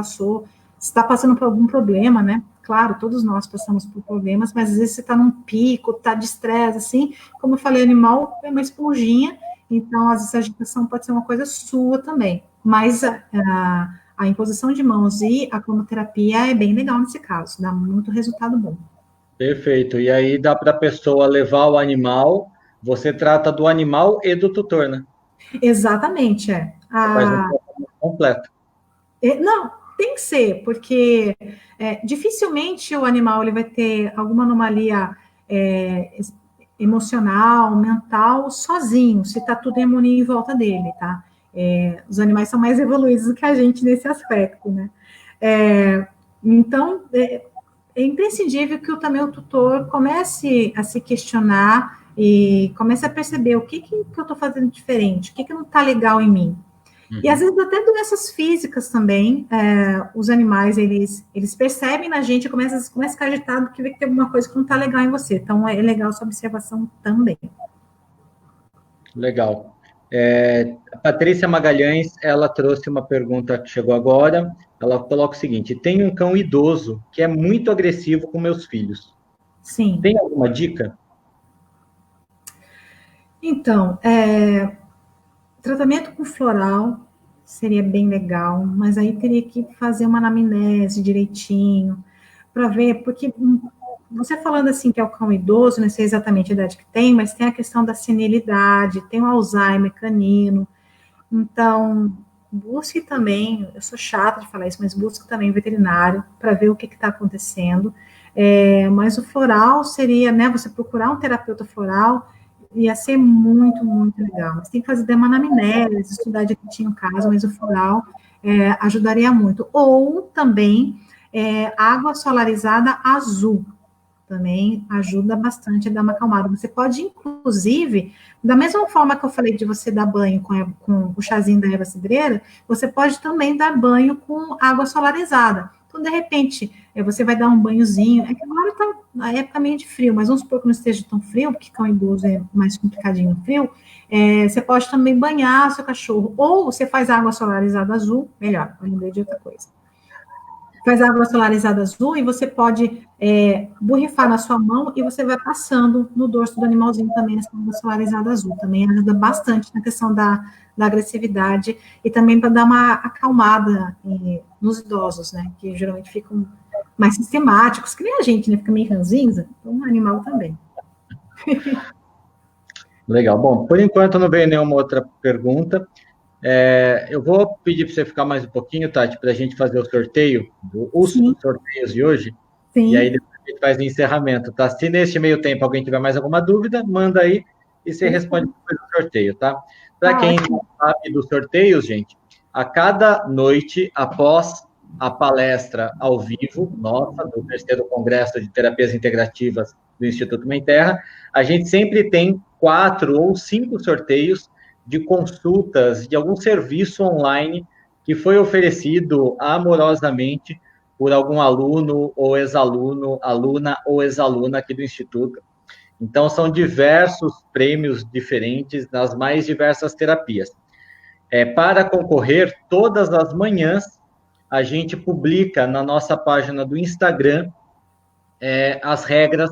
está passando por algum problema, né? Claro, todos nós passamos por problemas, mas às vezes você está num pico, está de estresse, assim, como eu falei, animal é uma esponjinha, então às vezes a agitação pode ser uma coisa sua também, mas a imposição de mãos e a cromoterapia é bem legal nesse caso, dá muito resultado bom. Perfeito. E aí dá para a pessoa levar o animal, você trata do animal e do tutor, né? Exatamente, Você faz um tratamento completo. Não, tem que ser, porque dificilmente o animal ele vai ter alguma anomalia é, emocional, mental, sozinho, se está tudo em harmonia em volta dele, tá? Os animais são mais evoluídos do que a gente nesse aspecto, né? Então, é imprescindível que também o tutor comece a se questionar e comece a perceber o que eu estou fazendo diferente, o que não está legal em mim. E às vezes até doenças físicas também, os animais, eles percebem na gente, começa a ficar agitado porque vê que tem alguma coisa que não está legal em você. Então, é legal essa observação também. Legal. A Patrícia Magalhães, ela trouxe uma pergunta que chegou agora. Ela coloca o seguinte: tenho um cão idoso que é muito agressivo com meus filhos. Sim. Tem alguma dica? Então, tratamento com floral seria bem legal, mas aí teria que fazer uma anamnese direitinho, para ver, porque você falando assim que é o cão idoso, não sei exatamente a idade que tem, mas tem a questão da senilidade, tem o Alzheimer canino, então busque também, eu sou chata de falar isso, mas busque também um veterinário para ver o que está acontecendo, mas o floral seria, né, você procurar um terapeuta floral, ia ser muito, muito legal. Mas tem que fazer uma anamnese, estudar direitinho o caso, mas o floral ajudaria muito. Ou também água solarizada azul, também ajuda bastante a dar uma acalmada. Você pode, inclusive, da mesma forma que eu falei de você dar banho com o chazinho da erva cidreira, você pode também dar banho com água solarizada. Então, de repente, você vai dar um banhozinho. É que agora está na época meio de frio, mas vamos supor que não esteja tão frio, porque cão idoso é mais complicadinho no frio. Você pode também banhar o seu cachorro. Ou você faz água solarizada azul, melhor, eu lembrei de outra coisa. Faz água solarizada azul e você pode borrifar na sua mão e você vai passando no dorso do animalzinho também essa água solarizada azul. Também ajuda bastante na questão da agressividade e também para dar uma acalmada nos idosos, né? Que geralmente ficam mais sistemáticos, que nem a gente, né? Fica meio ranzinza, então o animal também. Legal. Bom, por enquanto não veio nenhuma outra pergunta. Eu vou pedir para você ficar mais um pouquinho, Tati, para a gente fazer o sorteio, os Sim, sorteios de hoje, e aí sim. depois a gente faz o encerramento, tá? Se neste meio tempo alguém tiver mais alguma dúvida, manda aí e você responde depois do sorteio, tá? Para quem não sabe dos sorteios, gente, a cada noite após a palestra ao vivo, nossa, do terceiro Congresso de Terapias Integrativas do Instituto Mãe Terra, a gente sempre tem 4 ou 5 sorteios de consultas, de algum serviço online que foi oferecido amorosamente por algum aluno ou ex-aluno, aluna ou ex-aluna aqui do Instituto. Então, são diversos prêmios diferentes nas mais diversas terapias. Para concorrer, todas as manhãs, a gente publica na nossa página do Instagram as regras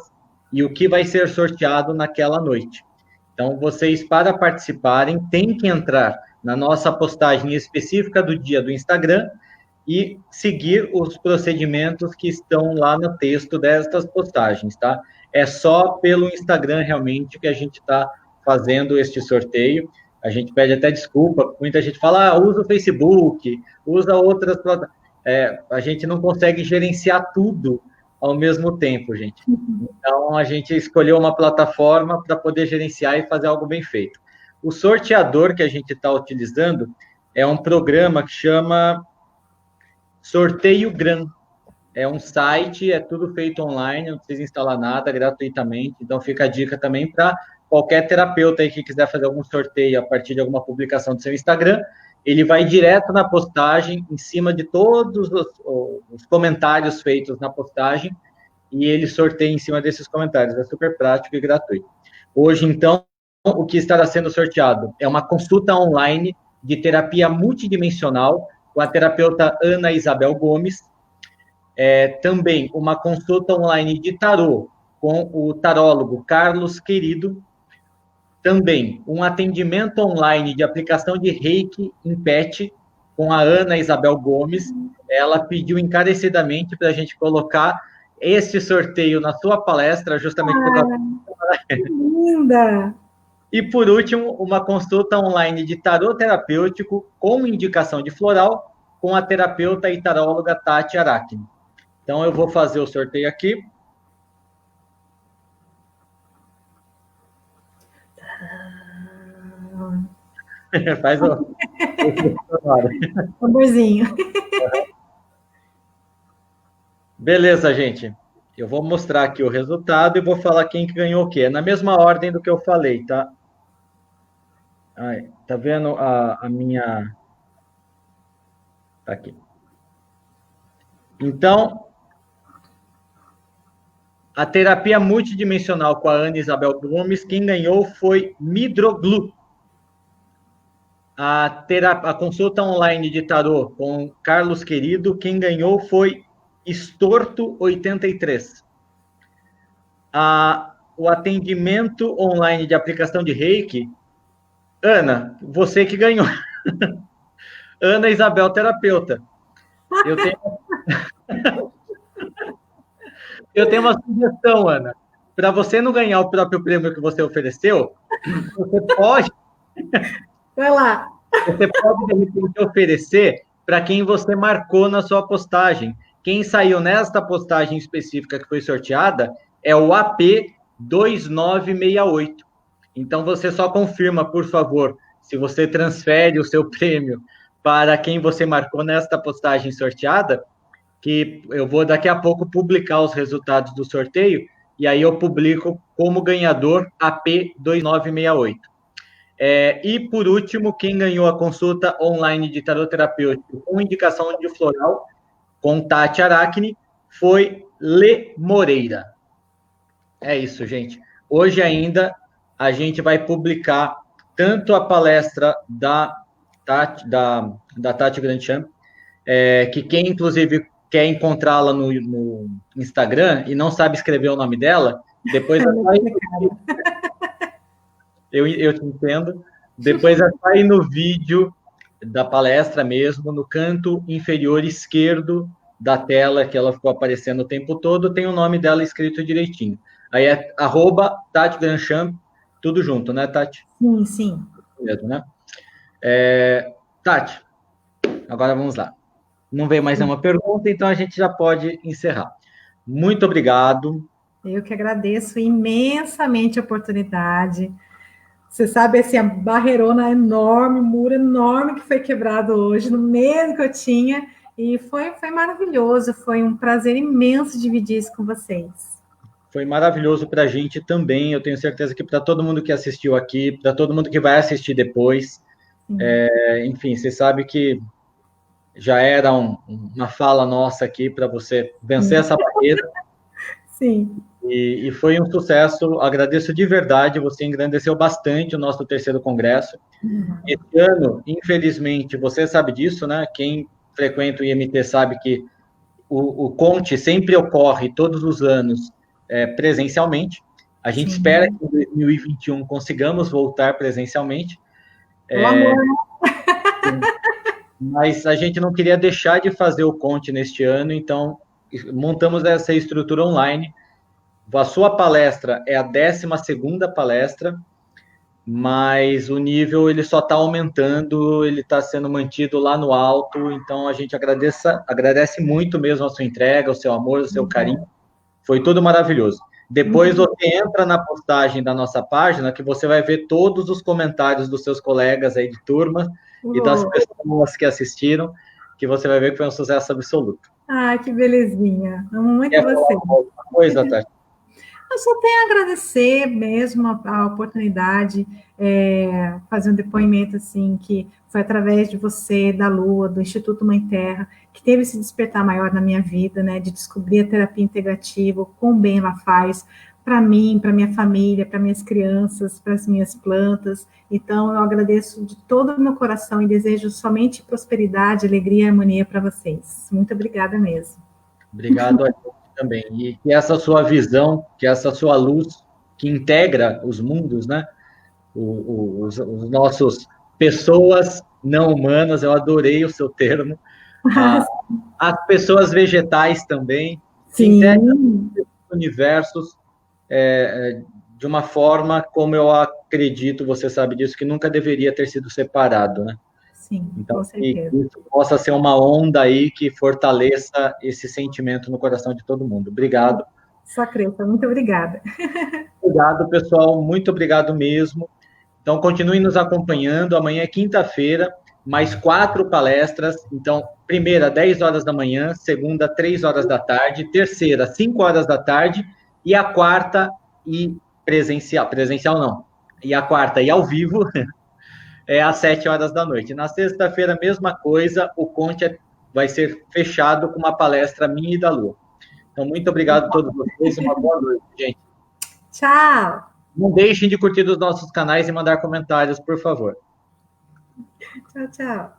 e o que vai ser sorteado naquela noite. Então, vocês, para participarem, têm que entrar na nossa postagem específica do dia do Instagram e seguir os procedimentos que estão lá no texto destas postagens, tá? É só pelo Instagram, realmente, que a gente está fazendo este sorteio. A gente pede até desculpa, muita gente fala, usa o Facebook, usa outras plataformas. A gente não consegue gerenciar tudo ao mesmo tempo, gente. Então, a gente escolheu uma plataforma para poder gerenciar e fazer algo bem feito. O sorteador que a gente está utilizando é um programa que chama Sorteio Gran. É um site, é tudo feito online, não precisa instalar nada, gratuitamente. Então, fica a dica também para qualquer terapeuta aí que quiser fazer algum sorteio a partir de alguma publicação do seu Instagram, ele vai direto na postagem, em cima de todos os comentários feitos na postagem, e ele sorteia em cima desses comentários. É super prático e gratuito. Hoje, então, o que estará sendo sorteado é uma consulta online de terapia multidimensional com a terapeuta Ana Isabel Gomes, também uma consulta online de tarô com o tarólogo Carlos Querido, também um atendimento online de aplicação de Reiki em PET com a Ana Isabel Gomes. Ela pediu encarecidamente para a gente colocar este sorteio na sua palestra, justamente por causa... Que linda! E, por último, uma consulta online de tarô terapêutico com indicação de floral com a terapeuta e taróloga Tati Aracne. Então, eu vou fazer o sorteio aqui. Faz o tamborzinho. Beleza, gente. Eu vou mostrar aqui o resultado e vou falar quem que ganhou o quê. É na mesma ordem do que eu falei, tá? Aí, tá vendo a minha... Tá aqui. Então, a terapia multidimensional com a Ana Isabel Gomes, quem ganhou foi Midroglu. A consulta online de tarô com Carlos Querido, quem ganhou foi Estorto 83. O atendimento online de aplicação de Reiki, Ana, você que ganhou. Ana Isabel, terapeuta. Eu tenho uma sugestão, Ana. Para você não ganhar o próprio prêmio que você ofereceu, você pode... Vai lá. Você pode, de repente, oferecer para quem você marcou na sua postagem. Quem saiu nesta postagem específica que foi sorteada é o AP2968. Então, você só confirma, por favor, se você transfere o seu prêmio para quem você marcou nesta postagem sorteada, que eu vou daqui a pouco publicar os resultados do sorteio, e aí eu publico como ganhador AP2968. E, por último, quem ganhou a consulta online de tarot terapêutico com indicação de floral com Tati Aracne foi Lê Moreira. É isso, gente. Hoje ainda a gente vai publicar tanto a palestra da Tati Grandchamp, que quem, inclusive, quer encontrá-la no Instagram e não sabe escrever o nome dela, depois... Eu te entendo. Depois é só ir no vídeo da palestra mesmo, no canto inferior esquerdo da tela, que ela ficou aparecendo o tempo todo, tem o nome dela escrito direitinho. Aí é @Tati Grandchamp, tudo junto, né, Tati? Sim, sim. Mesmo, né? Tati, agora vamos lá. Não veio mais nenhuma pergunta, então a gente já pode encerrar. Muito obrigado. Eu que agradeço imensamente a oportunidade. Você sabe, assim, a barreirona enorme, o muro enorme que foi quebrado hoje, no medo que eu tinha, e foi maravilhoso, foi um prazer imenso dividir isso com vocês. Foi maravilhoso para a gente também, eu tenho certeza que para todo mundo que assistiu aqui, para todo mundo que vai assistir depois, enfim, você sabe que já era uma fala nossa aqui para você vencer essa barreira. Sim. E foi um sucesso, agradeço de verdade, você engrandeceu bastante o nosso terceiro congresso. Esse ano, infelizmente, você sabe disso, né? Quem frequenta o IMT sabe que o Conte sempre ocorre todos os anos presencialmente. A gente espera que em 2021 consigamos voltar presencialmente. Mas a gente não queria deixar de fazer o Conte neste ano, então montamos essa estrutura online. A sua palestra é a 12ª palestra, mas o nível ele só está aumentando, ele está sendo mantido lá no alto, então a gente agradece muito mesmo a sua entrega, o seu amor, o seu carinho, foi tudo maravilhoso. Depois você entra na postagem da nossa página, que você vai ver todos os comentários dos seus colegas aí de turma e das pessoas que assistiram, que você vai ver que foi um sucesso absoluto. Ai, que belezinha. Amo muito você. Coisa, Tati. Eu só tenho a agradecer mesmo a oportunidade, fazer um depoimento assim, que foi através de você, da Lua, do Instituto Mãe Terra, que teve esse despertar maior na minha vida, né, de descobrir a terapia integrativa, o quão bem ela faz para mim, para minha família, para minhas crianças, para as minhas plantas. Então, eu agradeço de todo o meu coração e desejo somente prosperidade, alegria e harmonia para vocês. Muito obrigada mesmo. Obrigado a ti também. E que essa sua visão, que essa sua luz, que integra os mundos, né? Os nossos pessoas não humanas, eu adorei o seu termo. Ah, as pessoas vegetais também, que integram Sim, os universos de uma forma como eu acredito, você sabe disso, que nunca deveria ter sido separado, né? sim, Então, com que certeza. isso possa ser uma onda aí que fortaleça esse sentimento no coração de todo mundo. Obrigado. Só crença, muito obrigada. Obrigado, pessoal. Muito obrigado mesmo. Então, continue nos acompanhando. Amanhã é quinta-feira, mais 4 palestras. Então, primeira, 10 horas da manhã, segunda, 3 horas da tarde, terceira, 5 horas da tarde, e a quarta, e presencial. Presencial não. E a quarta, e ao vivo, às 7 horas da noite. Na sexta-feira, mesma coisa, o Conte vai ser fechado com uma palestra minha e da Lu. Então, muito obrigado a todos vocês e uma boa noite, gente. Tchau. Não deixem de curtir os nossos canais e mandar comentários, por favor. Tchau, tchau.